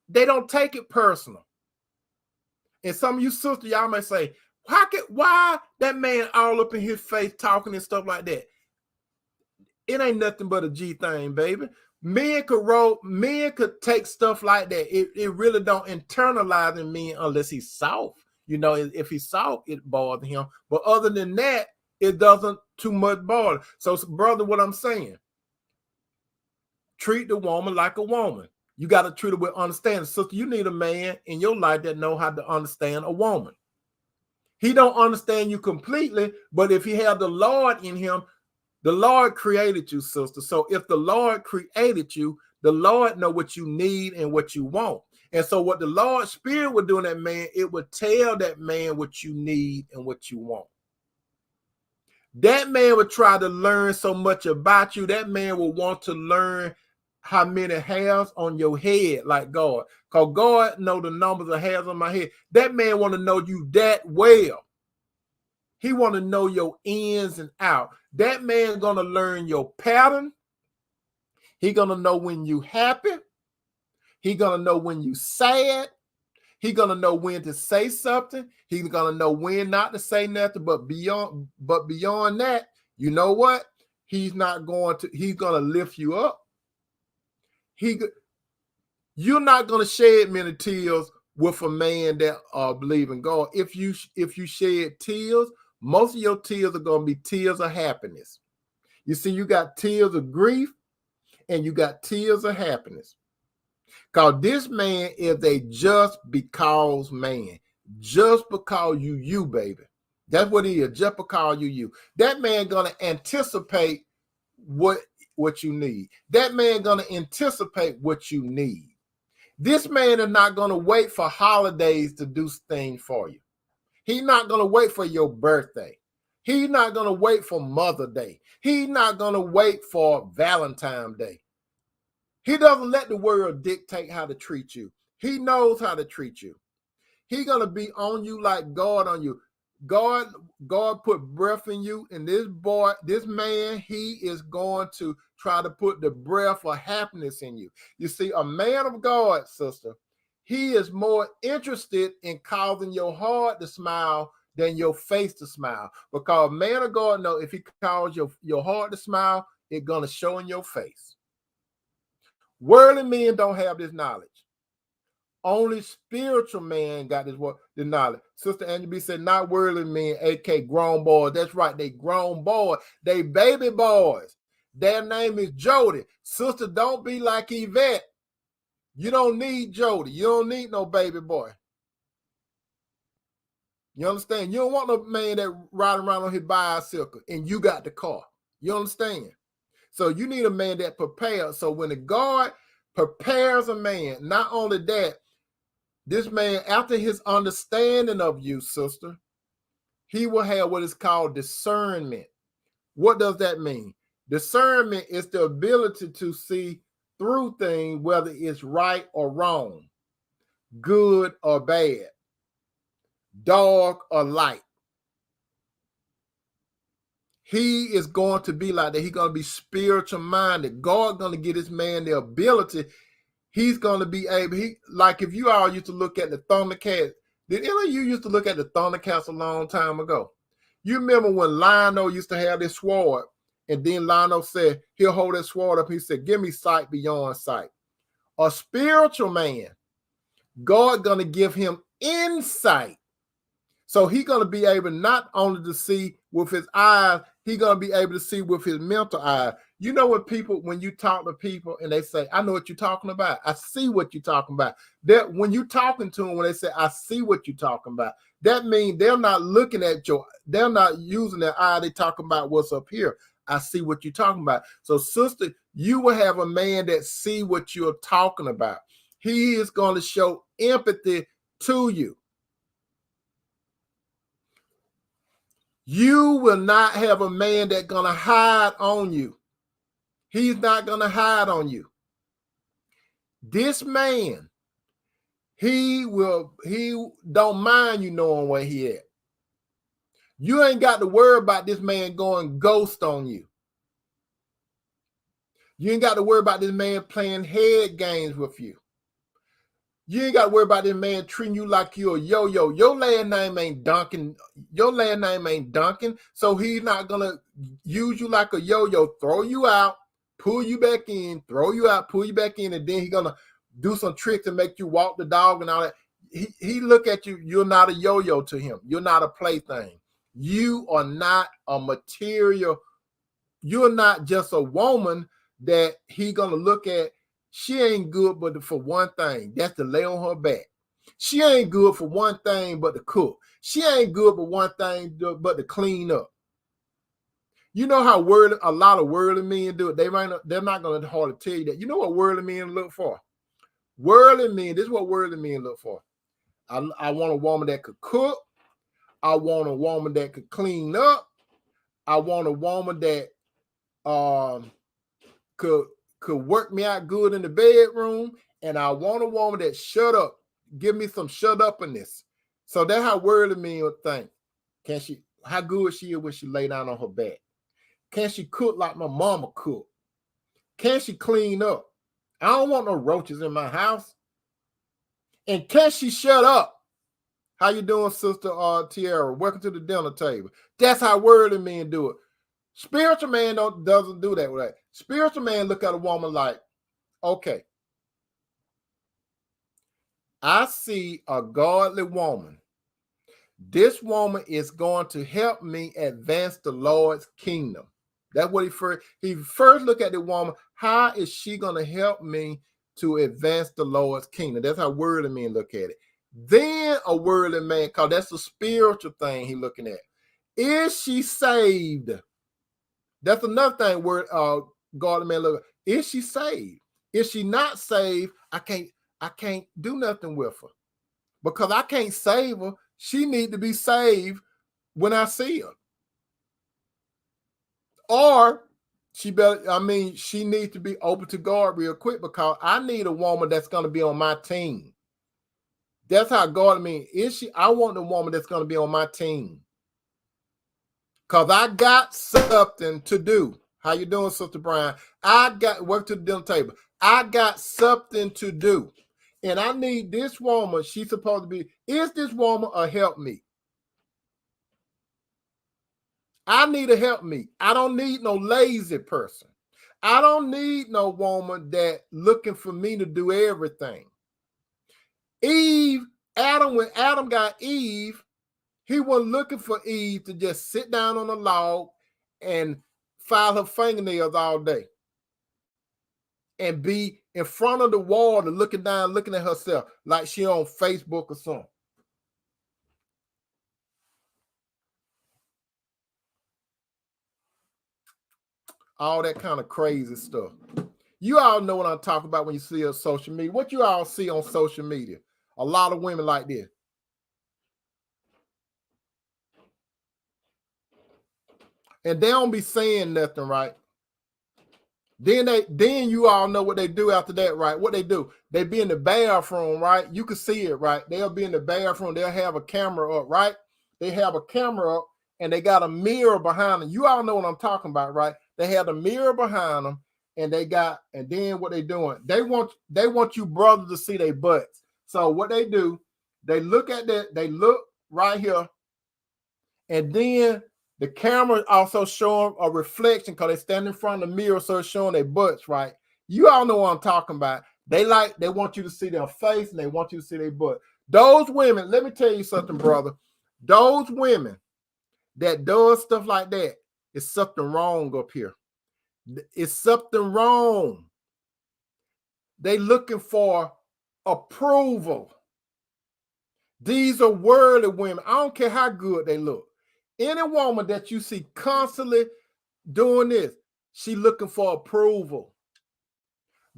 They don't take it personal. And some of you sisters, y'all may say, why that man all up in his face talking and stuff like that? It ain't nothing but a G thing, baby. Men could take stuff like that. It really don't internalize in men unless he's soft. You know, if he's soft, it bothers him. But other than that, it doesn't too much bother. So, brother, what I'm saying, treat the woman like a woman. You got to treat her with understanding. Sister, you need a man in your life that know how to understand a woman. He don't understand you completely, but if he have the Lord in him, the Lord created you, sister. So if the Lord created you, the Lord know what you need and what you want. And so what the Lord's Spirit would do in that man, it would tell that man what you need and what you want. That man would try to learn so much about you. That man will want to learn how many hairs on your head, like God. Because God know the numbers of hairs on my head. That man want to know you that well. He want to know your ins and out. That man going to learn your pattern. He going to know when you happy. He going to know when you sad. He going to know when to say something. He's going to know when not to say nothing. But beyond that, you know what? He's going to lift you up. You're not going to shed many tears with a man that believe in God. If you shed tears, most of your tears are going to be tears of happiness. You see, you got tears of grief and you got tears of happiness. Because this man is a just because man. Just because you, baby. That's what he is, just because you. That man going to anticipate what you need. That man going to anticipate what you need. This man is not going to wait for holidays to do things for you. He's not going to wait for your birthday. He's not going to wait for Mother's Day. He's not going to wait for Valentine's Day. He doesn't let the world dictate how to treat you. He knows how to treat you. He's going to be on you like God on you. God put breath in you, and this man, he is going to try to put the breath of happiness in you. You see, a man of God, sister, he is more interested in causing your heart to smile than your face to smile. Because a man of God knows if he calls your heart to smile, it's going to show in your face. Worldly men don't have this knowledge. Only spiritual man got this word, the knowledge. Sister Angie B said, not worldly men, aka grown boys. That's right, they grown boys. They baby boys. Their name is Jody. Sister, don't be like Yvette. You don't need Jody. You don't need no baby boy. You understand? You don't want no man that riding around on his bicycle and you got the car. You understand? So you need a man that prepares. So when the God prepares a man, not only that, this man, after his understanding of you, sister, he will have what is called discernment. What does that mean? Discernment is the ability to see through things, whether it's right or wrong, good or bad, dark or light. He is going to be like that. He's going to be spiritual minded. God going to give this man the ability. He's going to be able, like if you all used to look at the Thundercats, did any of you used to look at the Thundercats a long time ago? You remember when Lionel used to have this sword, and then Lionel said, he'll hold that sword up. He said, give me sight beyond sight. A spiritual man, God going to give him insight. So he's going to be able not only to see with his eyes, he's going to be able to see with his mental eye. You know when you talk to people and they say, I know what you're talking about. I see what you're talking about. That when you're talking to them, when they say, I see what you're talking about, that means they're not looking at they're not using their eye. They're talking about what's up here. I see what you're talking about. So sister, you will have a man that see what you're talking about. He is going to show empathy to you. You will not have a man that's going to hide on you. He's not going to hide on you. This man, he don't mind you knowing where he at. You ain't got to worry about this man going ghost on you. You ain't got to worry about this man playing head games with you. You ain't got to worry about this man treating you like you're a yo-yo. Your last name ain't Duncan. Your last name ain't Duncan. So he's not going to use you like a yo-yo, throw you out, pull you back in, throw you out, pull you back in, and then he's going to do some tricks to make you walk the dog and all that. He look at you. You're not a yo-yo to him. You're not a plaything. You are not a material. You're not just a woman that he going to look at. She ain't good but for one thing. That's to lay on her back. She ain't good for one thing but to cook. She ain't good but one thing but to clean up. You know how a lot of worldly men do it. They're not going to hardly tell you that. You know what worldly men look for? Worldly men, this is what worldly men look for. I want a woman that could cook. I want a woman that could clean up. I want a woman that could work me out good in the bedroom, and I want a woman that shut up, give me some shut up in this. So that's how worldly men would think. How good she is when she lay down on her back? Can she cook like my mama cook? Can she clean up? I don't want no roaches in my house. And can she shut up? How you doing, Sister Tiara? Welcome to the dinner table. That's how worldly men do it. Spiritual man doesn't do that, right? Spiritual man look at a woman like, okay, I see a godly woman. This woman is going to help me advance the Lord's kingdom. That's what he first look at the woman. How is she going to help me to advance the Lord's kingdom? That's how worldly men look at it. Then a worldly man, because that's the spiritual thing he's looking at. Is she saved? That's another thing where godly man look. Is she saved? If she not saved, I can't do nothing with her. Because I can't save her. She need to be saved when I see her. Or she needs to be open to God real quick, because I need a woman that's going to be on my team. That's how God I want a woman that's going to be on my team. Because I got something to do. How you doing, Sister Brian? I got work to the dinner table. I got something to do. And I need this woman. She's supposed to be, is this woman a help me? I need a help me. I don't need no lazy person. I don't need no woman that looking for me to do everything. When Adam got Eve, he wasn't looking for Eve to just sit down on a log and file her fingernails all day and be in front of the wall and looking down, looking at herself like she on Facebook or something. All that kind of crazy stuff. You all know what I'm talking about when you see on social media. What you all see on social media? A lot of women like this. And they don't be saying nothing, right? Then you all know what they do after that, right? What they do, they be in the bathroom, right? You can see it, right? They'll be in the bathroom, they'll have a camera up, right? They have a camera up and they got a mirror behind them. You all know what I'm talking about, right? They have a mirror behind them and then what they doing? They want you brothers to see their butts. So what they do, they look at that, they look right here, and then the camera also showing a reflection because they stand in front of the mirror, so it's showing their butts, right? You all know what I'm talking about. They want you to see their face and they want you to see their butt. Those women, let me tell you something, brother. Those women that does stuff like that, it's something wrong up here. It's something wrong. They looking for approval. These are worldly women. I don't care how good they look. Any woman that you see constantly doing this, she looking for approval.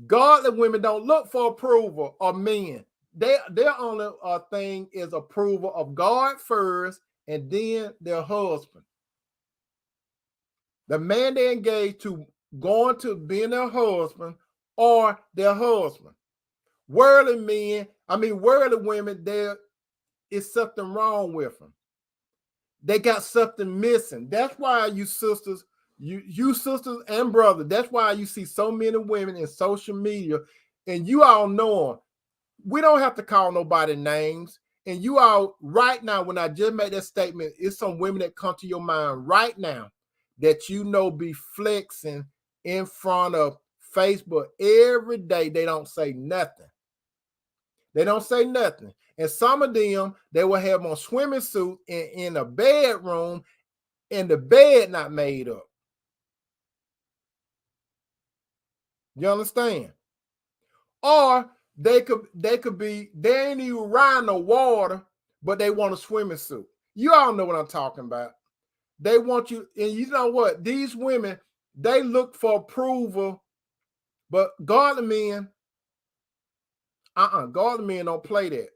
Godly women don't look for approval of men. Their only thing is approval of God first and then their husband. The man they engage to going to being their husband or their husband. Worldly women, there is something wrong with them. They got something missing. That's why you sisters, you sisters and brothers, that's why you see so many women in social media, and you all know them. We don't have to call nobody names. And you all, right now, when I just made that statement, it's some women that come to your mind right now that you know be flexing in front of Facebook every day. They don't say nothing. They don't say nothing. And some of them, they will have on swimming suit in a bedroom and the bed not made up. You understand? Or they ain't even around the water, but they want a swimming suit. You all know what I'm talking about. They want you, and you know what? These women, they look for approval, but godly men, godly men don't play that.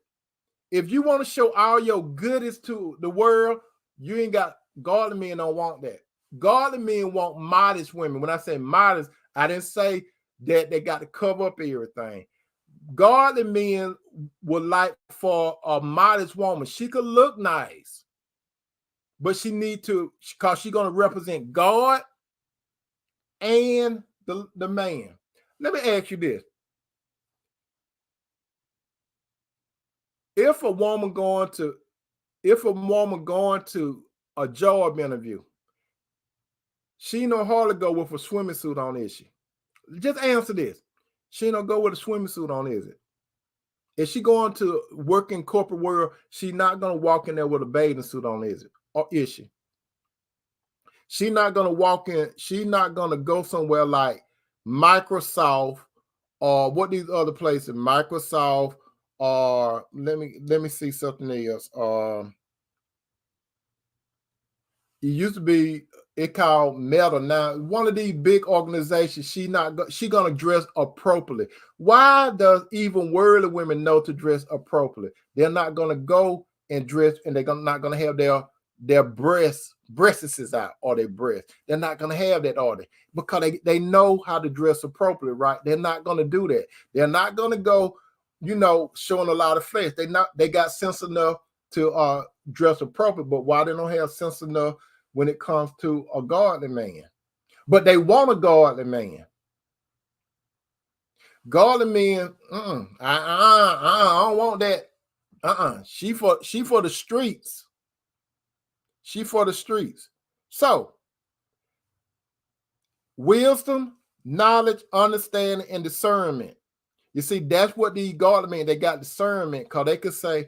If you want to show all your goodies to the world, you ain't got, godly men don't want that. Godly men want modest women. When I say modest, I didn't say that they got to cover up everything. Godly men would like for a modest woman. She could look nice, but she need to, because she's going to represent God and the man. Let me ask you this. If a woman going to a job interview, she no hardly go with a swimming suit on, is she? Just answer this. She don't go with a swimming suit on, is it? If she going to work in corporate world, she not going to walk in there with a bathing suit on, is it? Or is she? She not going to walk in, she not going to go somewhere like Microsoft or what these other places, Microsoft, or let me see something else. It used to be it called Meta. Now, one of these big organizations, she gonna dress appropriately. Why does even worldly women know to dress appropriately? They're not gonna go and dress, and they're not gonna have their breasts out or their breasts. They're not gonna have that order because they know how to dress appropriately, right? They're not gonna do that. They're not gonna go, showing a lot of flesh. They got sense enough to dress appropriate, but why they don't have sense enough when it comes to a godly man? But they want a godly man. Godly men, I don't want that. She for the streets. She for the streets. So, wisdom, knowledge, understanding, and discernment. You see, that's what these godly men, they got discernment, because they could say,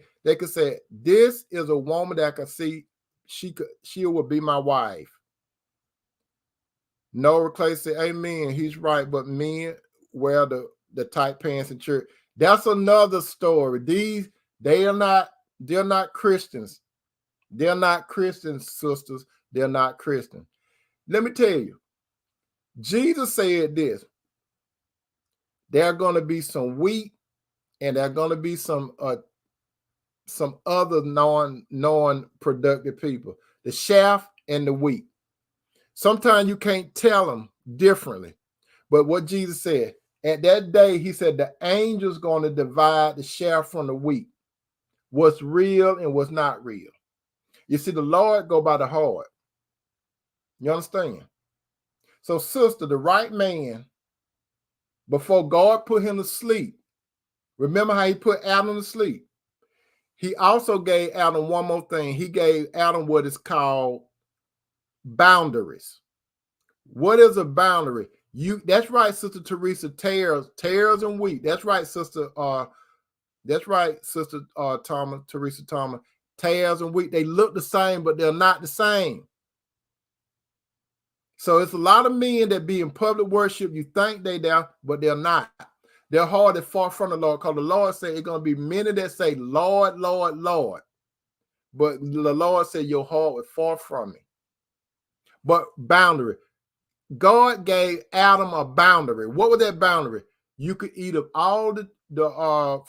this is a woman that I can see she will be my wife. Noah Clay said, amen, he's right, but men wear the tight pants in church. That's another story. They're not Christians. They're not Christians, sisters. They're not Christian. Let me tell you, Jesus said this. There are going to be some wheat, and there are going to be some other non-productive people. The chaff and the wheat. Sometimes you can't tell them differently. But what Jesus said, at that day, he said the angel's going to divide the chaff from the wheat. What's real and what's not real. You see, the Lord go by the heart. You understand? So, sister, the right man, before God put him to sleep, remember how he put Adam to sleep? He also gave Adam one more thing. He gave Adam what is called boundaries. What is a boundary? That's right, Sister Teresa. Tares and wheat. That's right, Sister. Teresa Toomer. Tares and wheat. They look the same, but they're not the same. So it's a lot of men that be in public worship. You think they there, but they're not. They're hard and far from the Lord, because the Lord said it's going to be many that say, Lord, Lord, Lord. But the Lord said your heart was far from me. But boundary. God gave Adam a boundary. What was that boundary? You could eat of all the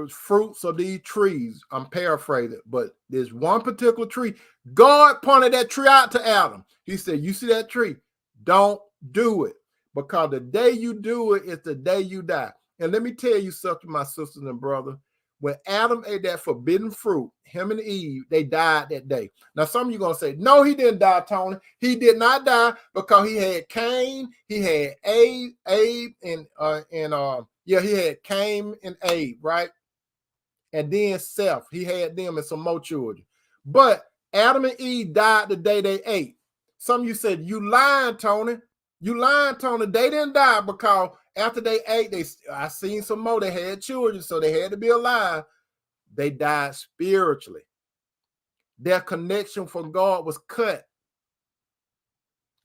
fruits of these trees. I'm paraphrasing, but there's one particular tree. God pointed that tree out to Adam. He said, you see that tree? Don't do it, because the day you do it is the day you die. And let me tell you something, my sisters and brothers. When Adam ate that forbidden fruit, him and Eve, they died that day. Now, some of you going to say, no, he didn't die, Tony. He did not die, because he had Cain, he had Abe, and he had Cain and Abe, right? And then Seth, he had them and some more children. But Adam and Eve died the day they ate. Some of you said, you lying, Tony. You lying, Tony. They didn't die, because after they ate, I seen some more. They had children, so they had to be alive. They died spiritually. Their connection from God was cut.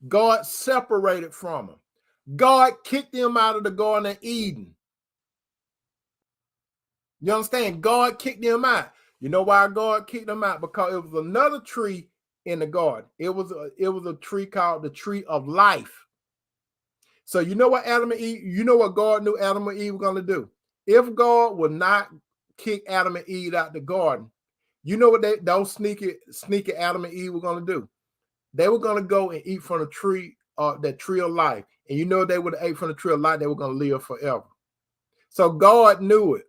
God separated from them. God kicked them out of the Garden of Eden. You understand? God kicked them out. You know why God kicked them out? Because it was another tree in the garden. It was a tree called the tree of life. So you know what Adam and Eve, you know what God knew Adam and Eve were going to do? If God would not kick Adam and Eve out the garden, you know what those sneaky Adam and Eve were going to do? They were going to go and eat from the tree, that tree of life. And you know, they would have ate from the tree of life, they were going to live forever. So God knew it.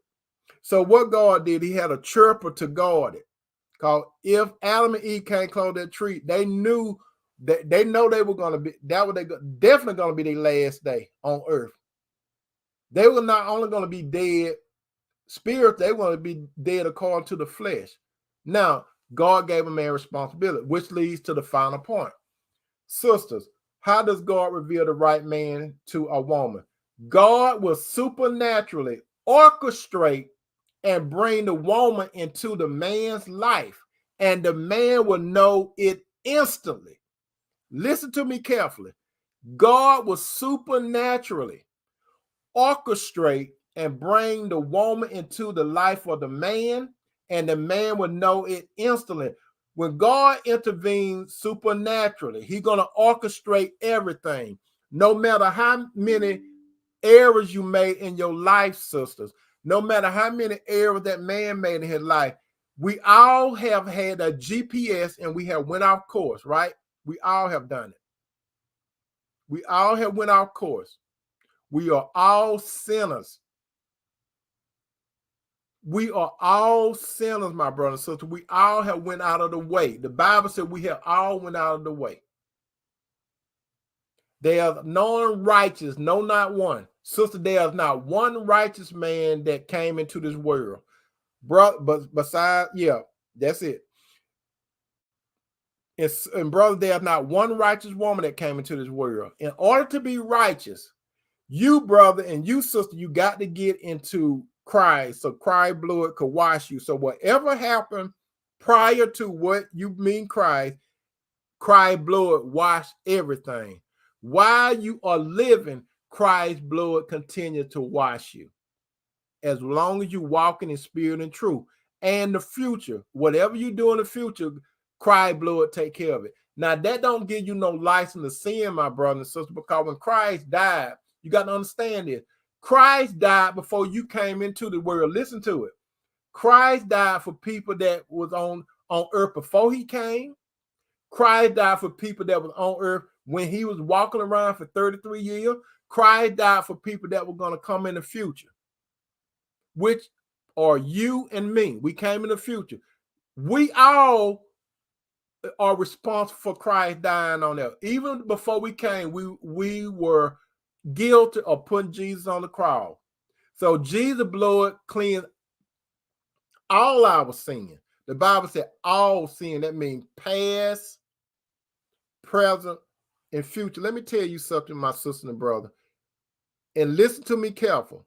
So what God did, he had a chirper to guard it. Because if Adam and Eve can't close that tree, they knew that they were going to be, definitely going to be their last day on earth. They were not only going to be dead spirit, they were going to be dead according to the flesh. Now, God gave a man responsibility, which leads to the final point. Sisters, how does God reveal the right man to a woman? God will supernaturally orchestrate and bring the woman into the man's life, and the man will know it instantly. Listen to me carefully. God will supernaturally orchestrate and bring the woman into the life of the man, and the man will know it instantly. When God intervenes supernaturally, he's going to orchestrate everything. No matter how many errors you made in your life, sisters, no matter how many errors that man made in his life, we all have had a GPS and we have went off course, right? We all have done it. We all have went off course. We are all sinners. We are all sinners, my brother and sister. We all have went out of the way. The Bible said we have all went out of the way. There is none righteous, no, not one. Sister, there is not one righteous man that came into this world. But besides, yeah, that's it. And brother, there's not one righteous woman that came into this world. In order to be righteous, You, brother, and you, sister, you got to get into Christ so Christ's blood could wash you. So whatever happened prior to what you mean Christ's blood wash everything. While you are living, Christ's blood continue to wash you. As long as you walking in spirit and truth. And the future, whatever you do in the future, Christ's blood take care of it. Now, that don't give you no license to sin, my brother and sister, because when Christ died, you got to understand this. Christ died before you came into the world. Listen to it. Christ died for people that was on earth before he came. Christ died for people that was on earth when he was walking around for 33 years. Christ died for people that were going to come in the future, which are you and me. We came in the future. We all are responsible for Christ dying on there. Even before we came, we were guilty of putting Jesus on the cross. So Jesus' blood cleansed all our sin. The Bible said all sin. That means past, present, and future. Let me tell you something, my sister and brother. And listen to me careful.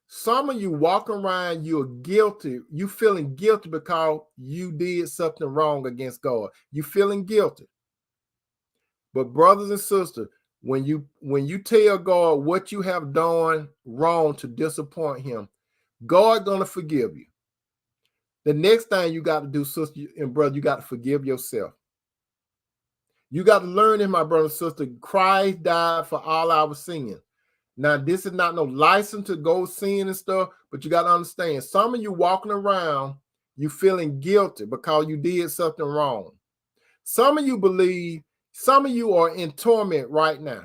Some of you walking around, you're guilty. You feeling guilty because you did something wrong against God. You feeling guilty. But brothers and sisters, when you tell God what you have done wrong to disappoint him, God gonna forgive you. The next thing you got to do, sister and brother, you got to forgive yourself. You got to learn in my brother and sister, Christ died for all our sins. Now, this is not no license to go sin and stuff, but you got to understand, some of you walking around, you feeling guilty because you did something wrong. Some of you believe, some of you are in torment right now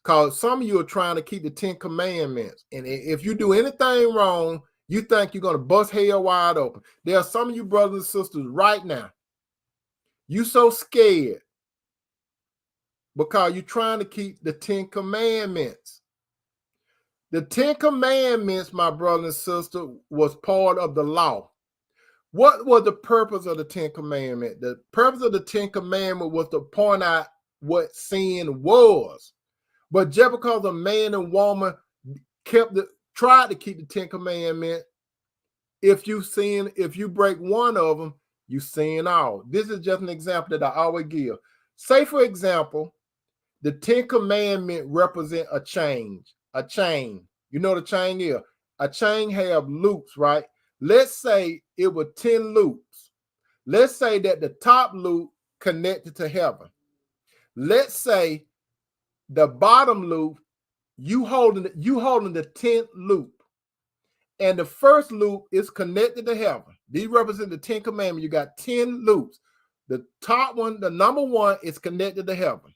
because some of you are trying to keep the 10 commandments. And if you do anything wrong, you think you're going to bust hell wide open. There are some of you brothers and sisters right now, you so scared because you're trying to keep the 10 commandments. The 10 commandments, my brother and sister, was part of the law. What was the purpose of the 10 commandments? The purpose of the 10 commandments was to point out what sin was. But just because a man and woman tried to keep the 10 commandments, if you break one of them, you sin all. This is just an example that I always give. Say, for example, the 10 commandments represent a chain. You know what a chain is? A chain have loops, right? Let's say it was 10 loops. Let's say that the top loop connected to heaven. Let's say the bottom loop, you holding the 10th loop. And the first loop is connected to heaven. These represent the 10 commandments. You got 10 loops. The top one, the number one, is connected to heaven.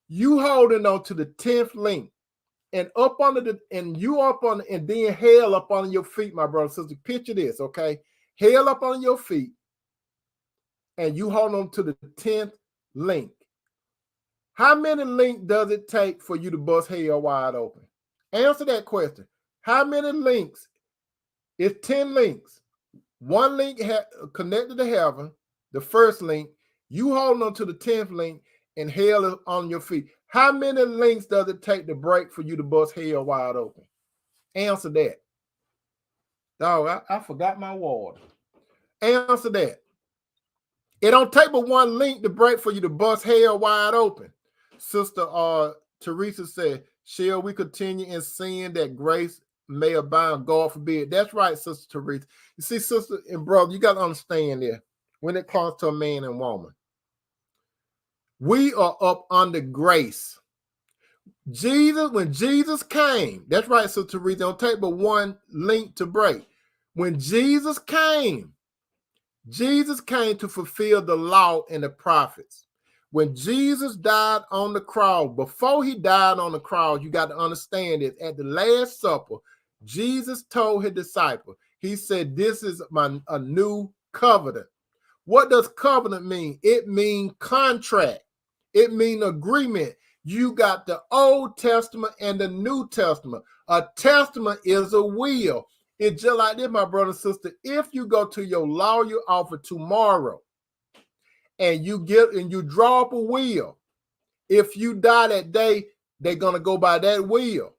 You holding on to the 10th link. And and then hell up on your feet, my brother and sister. Picture this, okay? Hell up on your feet, and you hold on to the 10th link. How many links does it take for you to bust hell wide open? Answer that question. How many links? It's 10 links. One link connected to heaven, the first link. You holding on to the 10th link, and hell is on your feet. How many links does it take to break for you to bust hell wide open? Answer that. Dog, I forgot my water. Answer that. It don't take but one link to break for you to bust hell wide open. Sister Teresa said, shall we continue in sin that grace may abound? God forbid. That's right, Sister Teresa. You see, sister and brother, you got to understand there when it comes to a man and woman. We are up under grace. When Jesus came, that's right, Sister Teresa, don't take but one link to break. When Jesus came to fulfill the law and the prophets. When Jesus died on the cross, before he died on the cross, you got to understand it. At the Last Supper, Jesus told his disciples, he said, this is a new covenant. What does covenant mean? It means contract. It means agreement. You got the Old Testament and the New Testament. A testament is a will. It's just like this, my brother and sister. If you go to your lawyer office tomorrow and you draw up a will, if you die that day, they're going to go by that will.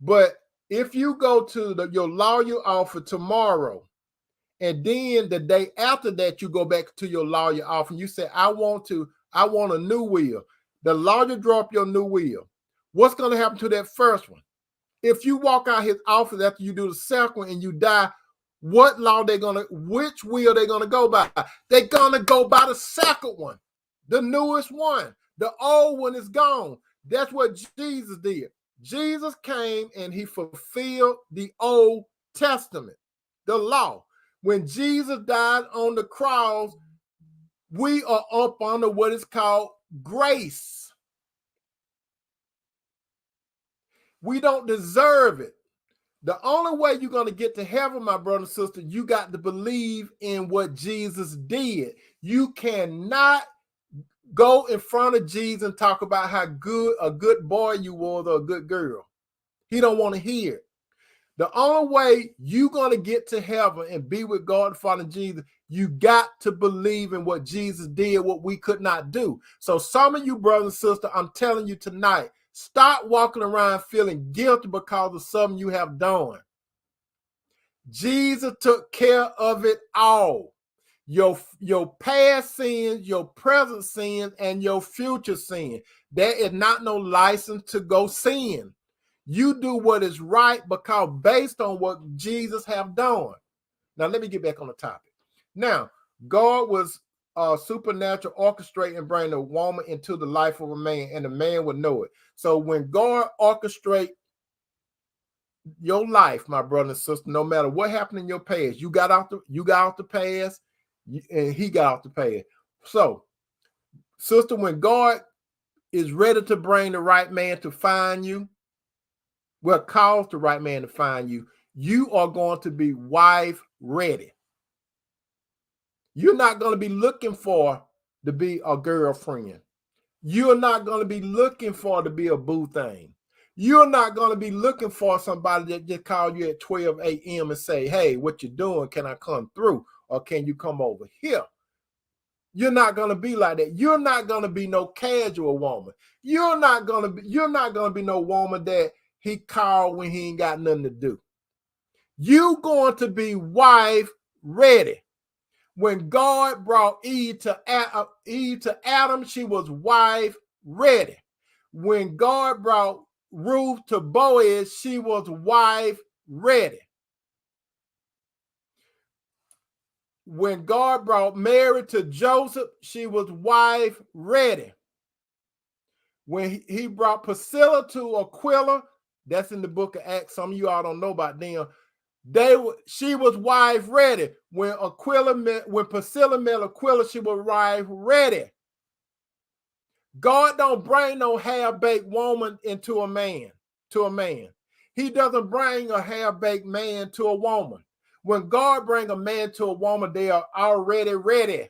But if you go to your lawyer office tomorrow, and then the day after that, you go back to your lawyer office and you say, I want a new will. The lawyer drop your new will. What's going to happen to that first one? If you walk out his office after you do the second one and you die, which will they gonna go by? They're gonna go by the second one, the newest one. The old one is gone. That's what Jesus did. Jesus came and he fulfilled the Old Testament, the law. When Jesus died on the cross, we are up under what is called grace. We don't deserve it. The only way you're going to get to heaven, my brother and sister, you got to believe in what Jesus did. You cannot go in front of Jesus and talk about how good a good boy you was or a good girl. He don't want to hear it. The only way you're going to get to heaven and be with God, Father, and Jesus, you got to believe in what Jesus did, what we could not do. So some of you, brothers and sisters, I'm telling you tonight, stop walking around feeling guilty because of something you have done. Jesus took care of it all. Your past sins, your present sins, and your future sin. There is not no license to go sin. You do what is right because based on what Jesus have done. Now, let me get back on the topic. Now, God was supernatural orchestrate and bring a woman into the life of a man, and the man would know it. So when God orchestrate your life, my brother and sister, no matter what happened in your past, you got out the past, and he got out the past. So, sister, when God is ready to bring the right man to find you, well, cause the right man to find you, you are going to be wife ready. You're not going to be looking for to be a girlfriend. You're not going to be looking for to be a boo thing. You're not going to be looking for somebody that just call you at 12 a.m. and say, hey, what you doing? Can I come through? Or can you come over here? You're not going to be like that. You're not going to be no casual woman. You're not going to be no woman that he called when he ain't got nothing to do. You going to be wife ready. When God brought Eve to Adam, she was wife ready. When God brought Ruth to Boaz, she was wife ready. When God brought Mary to Joseph, she was wife ready. When he brought Priscilla to Aquila, that's in the book of Acts. Some of you all don't know about them. She was wife ready. When Priscilla met Aquila, she was wife ready. God don't bring no half-baked woman into a man. He doesn't bring a half-baked man to a woman. When God brings a man to a woman, they are already ready.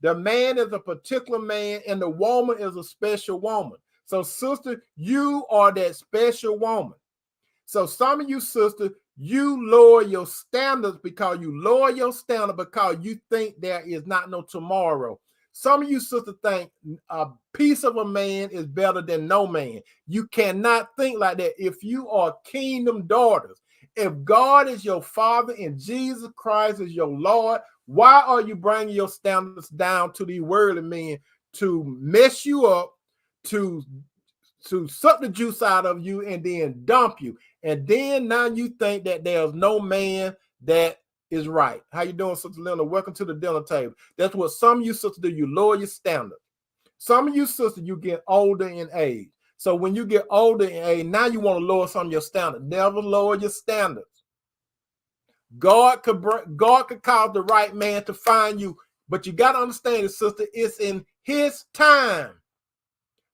The man is a particular man and the woman is a special woman. So, sister, you are that special woman. So some of you, sister, you lower your standards because you think there is not no tomorrow. Some of you, sister, think a piece of a man is better than no man. You cannot think like that. If you are kingdom daughters, if God is your father and Jesus Christ is your Lord, why are you bringing your standards down to the worldly men to mess you up, to suck the juice out of you and then dump you? And then now you think that there's no man that is right. How you doing, Sister Linda? Welcome to the dinner table. That's what some of you sisters do. You lower your standards. Some of you sisters, you get older in age. So when you get older in age, now you want to lower some of your standards. Never lower your standards. God could cause the right man to find you, but you got to understand it, sister. It's in his time,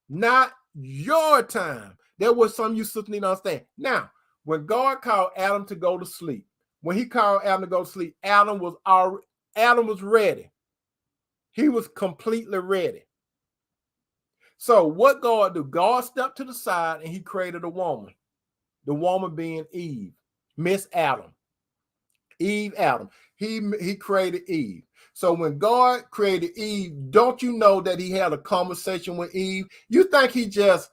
not your time. That was some of you sisters need to understand. Now, when God called Adam to go to sleep, Adam was ready. He was completely ready. So what God do? God stepped to the side and he created a woman. The woman being Eve, Miss Adam. Eve, Adam. He created Eve. So when God created Eve, don't you know that he had a conversation with Eve? You think he just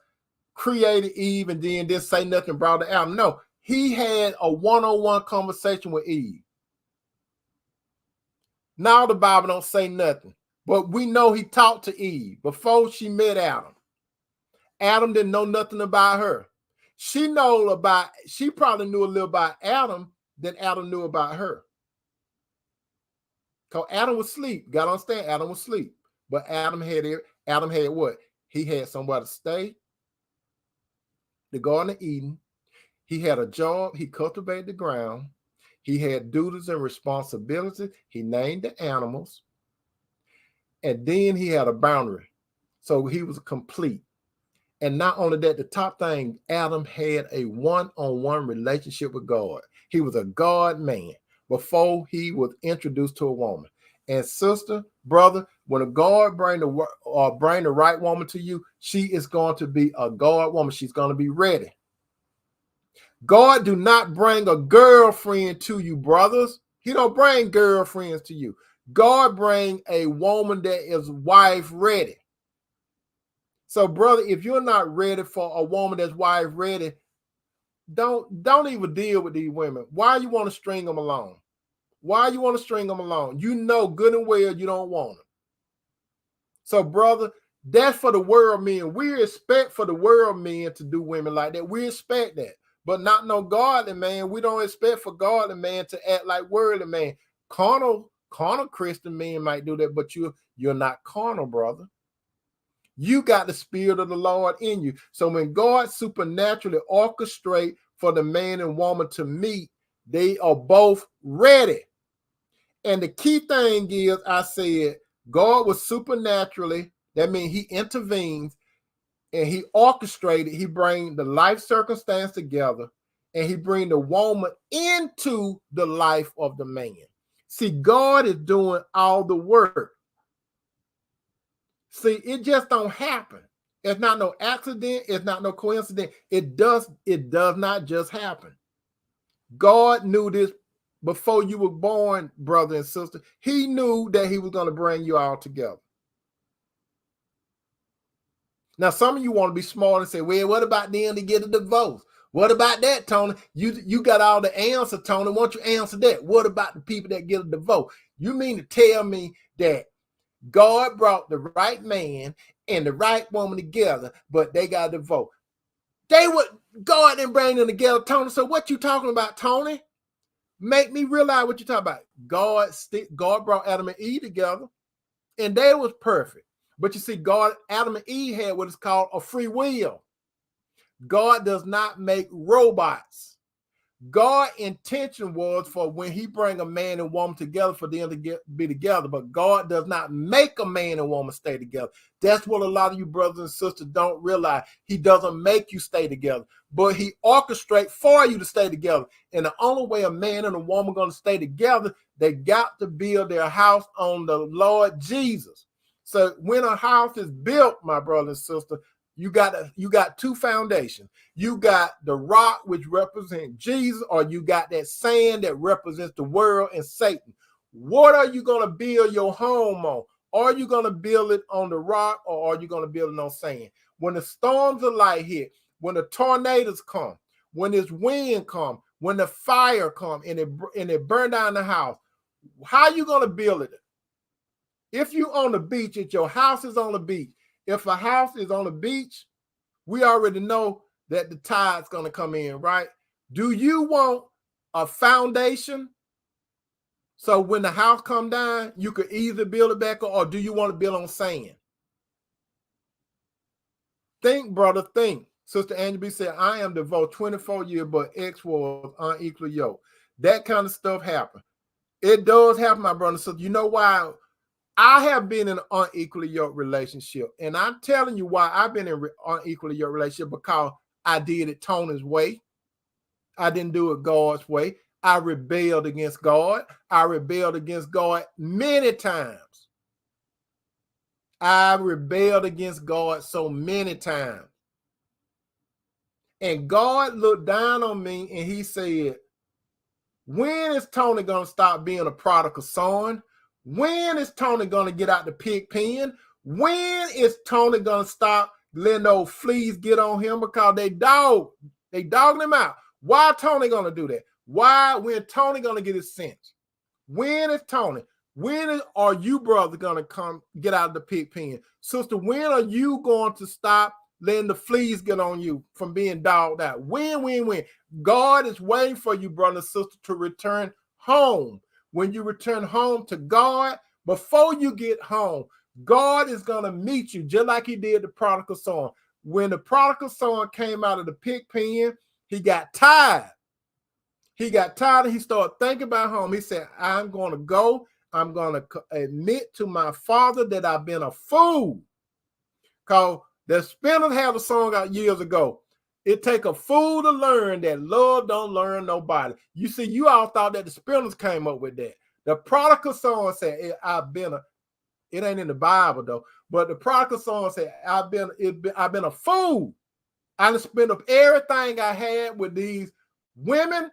created Eve and then didn't say nothing, brought it out. No, he had a one-on-one conversation with Eve. Now the Bible don't say nothing, but we know he talked to Eve before she met Adam. Adam didn't know nothing about her. She probably knew a little about Adam than Adam knew about her. Because Adam was asleep. Gotta understand, Adam was asleep. But Adam had what? He had somewhere to stay. The Garden of Eden. He had a job. He cultivated the ground. He had duties and responsibilities. He named the animals. And then he had a boundary. So he was complete. And not only that, the top thing, Adam had a one-on-one relationship with God. He was a God man before he was introduced to a woman. And sister, brother, when a God bring the right woman to you, she is going to be a God woman. She's going to be ready. God do not bring a girlfriend to you, brothers. He don't bring girlfriends to you. God bring a woman that is wife ready. So, brother, if you're not ready for a woman that's wife ready, don't even deal with these women. Why you want to string them along? Why you want to string them along? You know good and well you don't want them. So, brother, that's for the world men. We expect for the world men to do women like that. We expect that. But not no godly man. We don't expect for godly man to act like worldly man. Carnal Christian men might do that, but you're not carnal, brother. You got the Spirit of the Lord in you. So when God supernaturally orchestrate for the man and woman to meet, they are both ready. And the key thing is, I said, God was supernaturally, that means he intervenes and he orchestrated, he bring the life circumstance together and he bring the woman into the life of the man. See, God is doing all the work. See, it just don't happen. It's not no accident. It's not no coincidence. It does not just happen. God knew this before you were born, brother and sister. He knew that he was going to bring you all together. Now, some of you want to be smart and say, well, what about them to get a divorce? What about that, Tony? You got all the answer, Tony. Why don't you answer that? What about the people that get a divorce? You mean to tell me that God brought the right man and the right woman together, but they got a divorce? God didn't bring them together, Tony. So what you talking about, Tony? Make me realize what you're talking about. God brought Adam and Eve together, and they was perfect. But you see, Adam and Eve had what is called a free will. God does not make robots. God's intention was for when he bring a man and woman together for them to be together, but God does not make a man and woman stay together. That's what a lot of you brothers and sisters don't realize. He doesn't make you stay together, but he orchestrates for you to stay together. And the only way a man and a woman are going to stay together, they got to build their house on the Lord Jesus. So when a house is built, my brother and sister, you got two foundations. You got the rock, which represents Jesus, or you got that sand that represents the world and Satan. What are you going to build your home on? Are you going to build it on the rock, or are you going to build it on sand? When the storms of light hit, when the tornadoes come, when this wind come, when the fire come and it burn down the house, how are you going to build it? If you on the beach, if your house is on the beach, if a house is on the beach, we already know that the tide's going to come in, right? Do you want a foundation so when the house come down, you could either build it back, or do you want to build on sand? Think, brother, think. Sister Angie B said, I am divorced 24 years, but ex was unequally yoked. That kind of stuff happen. It does happen, my brother. So you know why? I have been in an unequally yoked relationship, and I'm telling you why I've been in an unequally yoked relationship, because I did it Tony's way. I didn't do it God's way. I rebelled against God. I rebelled against God many times. I rebelled against God so many times. And God looked down on me and he said, when is Tony going to stop being a prodigal son? When is Tony going to get out the pig pen? When is Tony going to stop letting those fleas get on him because they dogging him out. Why Tony gonna do that? When Tony gonna get his sense? When is Tony? Are you brothers gonna come get out of the pig pen? Sister, when are you going to stop letting the fleas get on you from being dogged out? When? God is waiting for you, brother and sister, to return home. When you return home to God, before you get home, God is going to meet you just like he did the prodigal son. When the prodigal son came out of the pig pen, he got tired. He started thinking about home. He said, I'm going to go. I'm going to admit to my father that I've been a fool. Because the Spinners had a song out years ago. It take a fool to learn that love don't learn nobody. You see, you all thought that the Spinners came up with that. The prodigal son said, it ain't in the Bible though, but the prodigal son said, I've been a fool. I done spent up everything I had with these women.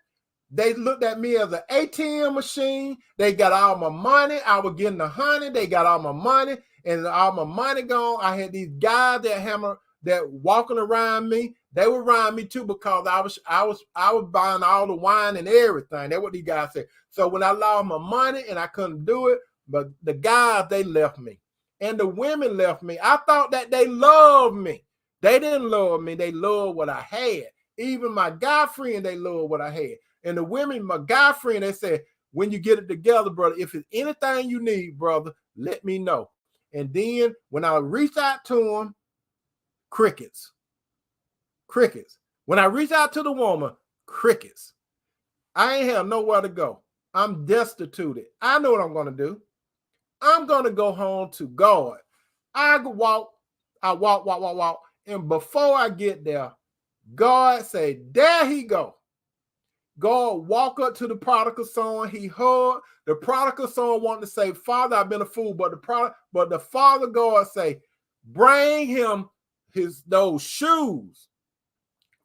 They looked at me as an ATM machine. They got all my money. I was getting the honey. They got all my money, and all my money gone. I had these guys that walking around me. They were around me too because I was buying all the wine and everything. That's what these guys said. So when I lost my money and I couldn't do it, but the guys, they left me, and the women left me. I thought that they loved me. They didn't love me. They loved what I had. Even my guy friend, they loved what I had. And the women, my guy friend, they said, when you get it together, brother, if it's anything you need, brother, let me know. And then when I reached out to them, crickets. When I reached out to the woman, crickets. I ain't have nowhere to go. I'm destituted. I know what I'm going to do. I'm going to go home to God. I walk. And before I get there, God say, there he go. God walk up to the prodigal son. He hugged. The prodigal son wanted to say, Father, I've been a fool. But the father God say, bring him those shoes.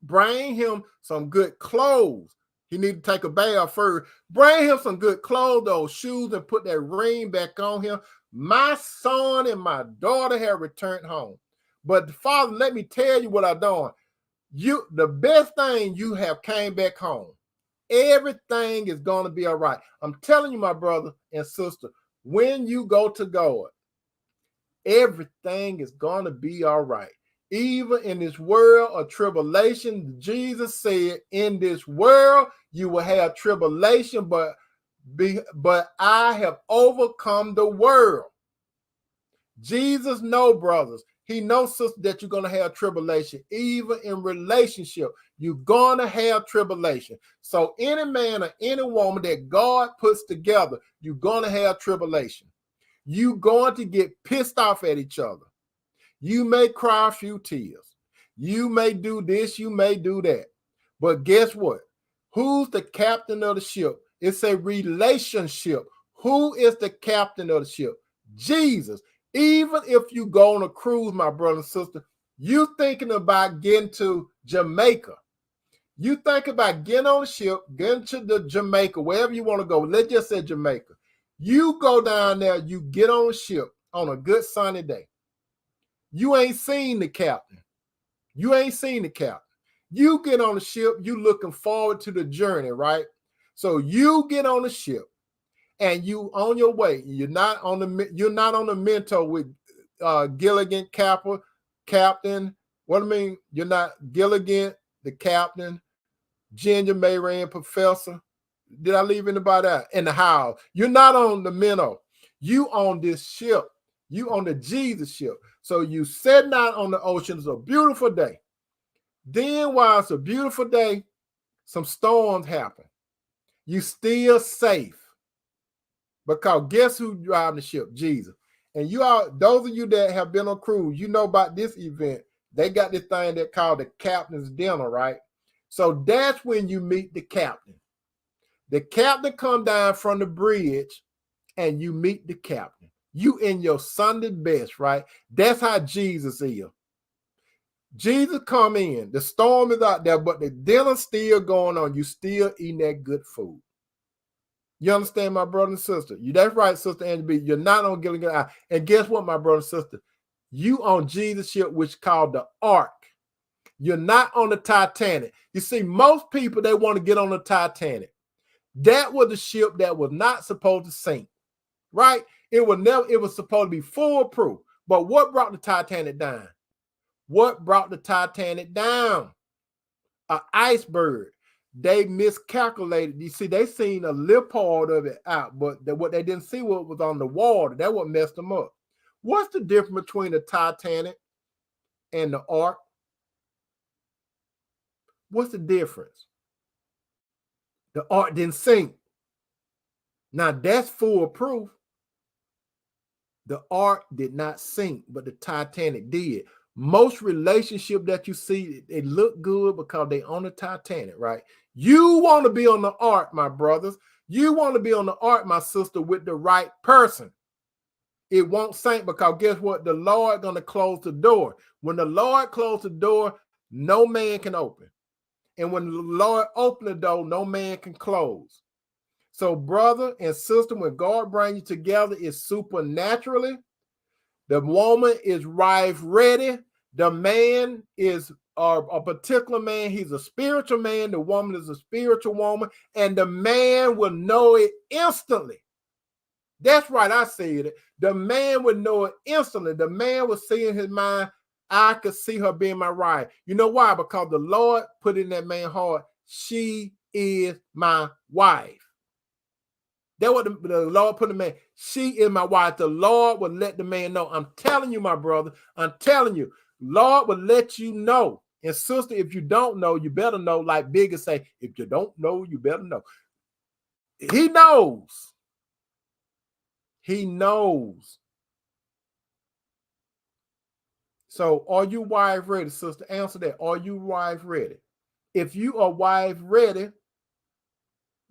Bring him some good clothes. He need to take a bath first. Bring him some good clothes, those shoes, and put that ring back on him. My son and my daughter have returned home. But Father, let me tell you what I've done. The best thing, you have came back home. Everything is going to be all right. I'm telling you, my brother and sister, when you go to God, everything is going to be all right. Even in this world of tribulation, Jesus said, in this world you will have tribulation, but I have overcome the world. Jesus knows, brothers. He knows, sisters, that you're going to have tribulation. Even in relationship, you're going to have tribulation. So any man or any woman that God puts together, you're going to have tribulation. You're going to get pissed off at each other. You may cry a few tears. You may do this, you may do that. But guess what? Who's the captain of the ship? It's a relationship. Who is the captain of the ship? Jesus. Even if you go on a cruise, my brother and sister, you thinking about getting to Jamaica. You think about getting on a ship, getting to the Jamaica, wherever you want to go. Let's just say Jamaica. You go down there, you get on a ship on a good sunny day. You ain't seen the captain. You get on the ship, you looking forward to the journey, right? So you get on the ship and you on your way. You're not on the Minto with Gilligan Captain. What I mean, you're not Gilligan, the captain, Ginger Mayran, professor. Did I leave anybody out? In the house. You're not on the Minnow. You on this ship. You on the Jesus ship. So you setting out on the ocean. It's a beautiful day. Then while it's a beautiful day, some storms happen. You still safe. Because guess who driving the ship? Jesus. And those of you that have been on cruise, you know about this event. They got this thing that called the captain's dinner, right? So that's when you meet the captain. The captain come down from the bridge and you meet the captain. You in your Sunday best, right? That's how Jesus is. Jesus come in. The storm is out there, but the dinner's still going on. You still eating that good food. You understand, my brother and sister? That's right, Sister Angie B. You're not on Gilligan Island. And guess what, my brother and sister? You on Jesus' ship, which is called the Ark. You're not on the Titanic. You see, most people, they want to get on the Titanic. That was the ship that was not supposed to sink, right? It was supposed to be foolproof. But what brought the Titanic down? What brought the Titanic down? An iceberg. They miscalculated. You see, they seen a little part of it out, but what they didn't see what was on the water. That what messed them up. What's the difference between the Titanic and the Ark? What's the difference? The Ark didn't sink. Now that's foolproof. The Ark did not sink, but the Titanic did. Most relationships that you see, they look good because they on the Titanic, right? You want to be on the Ark, my brothers. You want to be on the Ark, my sister, with the right person. It won't sink because guess what? The Lord going to close the door. When the Lord closed the door, no man can open. And when the Lord opened the door, no man can close. So brother and sister, when God brings you together, it's supernaturally. The woman is wife ready. The man is a particular man. He's a spiritual man. The woman is a spiritual woman. And the man will know it instantly. That's right. I said it. The man would know it instantly. The man would see in his mind, I could see her being my wife. You know why? Because the Lord put in that man's heart, she is my wife. That's what the Lord put in the man. She is my wife. The Lord will let the man know. I'm telling you, my brother. I'm telling you. Lord will let you know. And sister, if you don't know, you better know. Like Biggie say, if you don't know, you better know. He knows. He knows. So are you wife ready, sister? Answer that. Are you wife ready? If you are wife ready,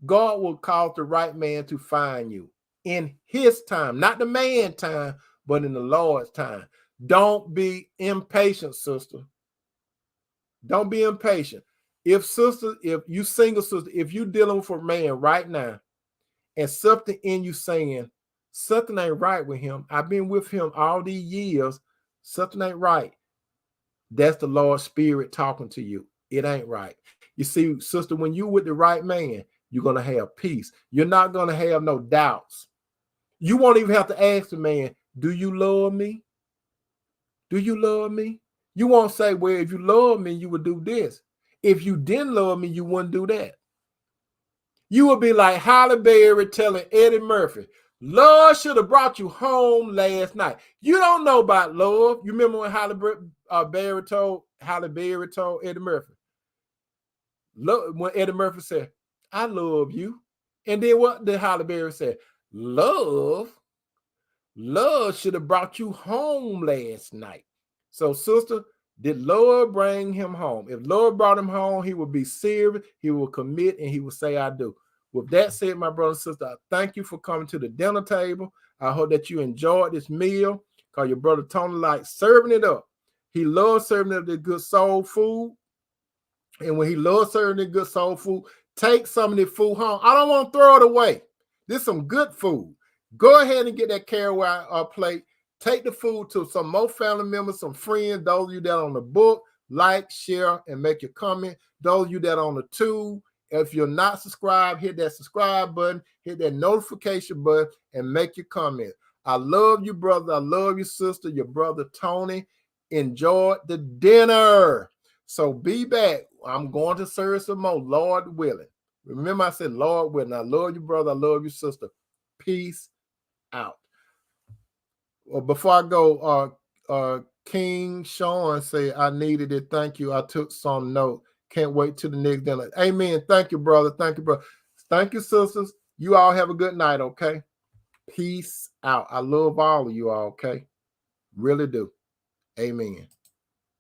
God will cause the right man to find you in his time, not the man's time, but in the Lord's time. Don't be impatient, sister. Don't be impatient. If you single sister, if you dealing with a man right now and something in you saying something ain't right with him, I've been with him all these years, something ain't right. That's the Lord's spirit talking to you. It ain't right. You see, sister, when you with the right man, you're going to have peace. You're not going to have no doubts. You won't even have to ask the man, do you love me? Do you love me? You won't say, well, if you love me, you would do this. If you didn't love me, you wouldn't do that. You would be like Halle Berry telling Eddie Murphy, love should have brought you home last night. You don't know about love. You remember when Halle Berry told Eddie Murphy? Look, when Eddie Murphy said, I love you. And then what did Halle Berry say? Love should have brought you home last night. So, sister, did Lord bring him home? If Lord brought him home, he would be serious, he will commit, and he will say, I do. With that said, my brother and sister, I thank you for coming to the dinner table. I hope that you enjoyed this meal because your brother Tony likes serving it up. He loves serving up the good soul food. And when he loves serving the good soul food, take some of the food home. I don't want to throw it away. This is some good food. Go ahead and get that carry-away plate. Take the food to some more family members, some friends, those of you that are on the book, like, share, and make your comment. Those of you that are on the tube, if you're not subscribed, hit that subscribe button, hit that notification button, and make your comment. I love you, brother. I love you, sister. Your brother, Tony. Enjoy the dinner. So be back. I'm going to serve some more, Lord willing. Remember, I said, Lord willing. I love you, brother. I love you, sister. Peace out. Well, before I go, King Sean say, I needed it. Thank you. I took some note. Can't wait till the next dinner. Amen. Thank you, brother. Thank you, brother. Thank you, sisters. You all have a good night, okay? Peace out. I love all of you all, okay? Really do. Amen.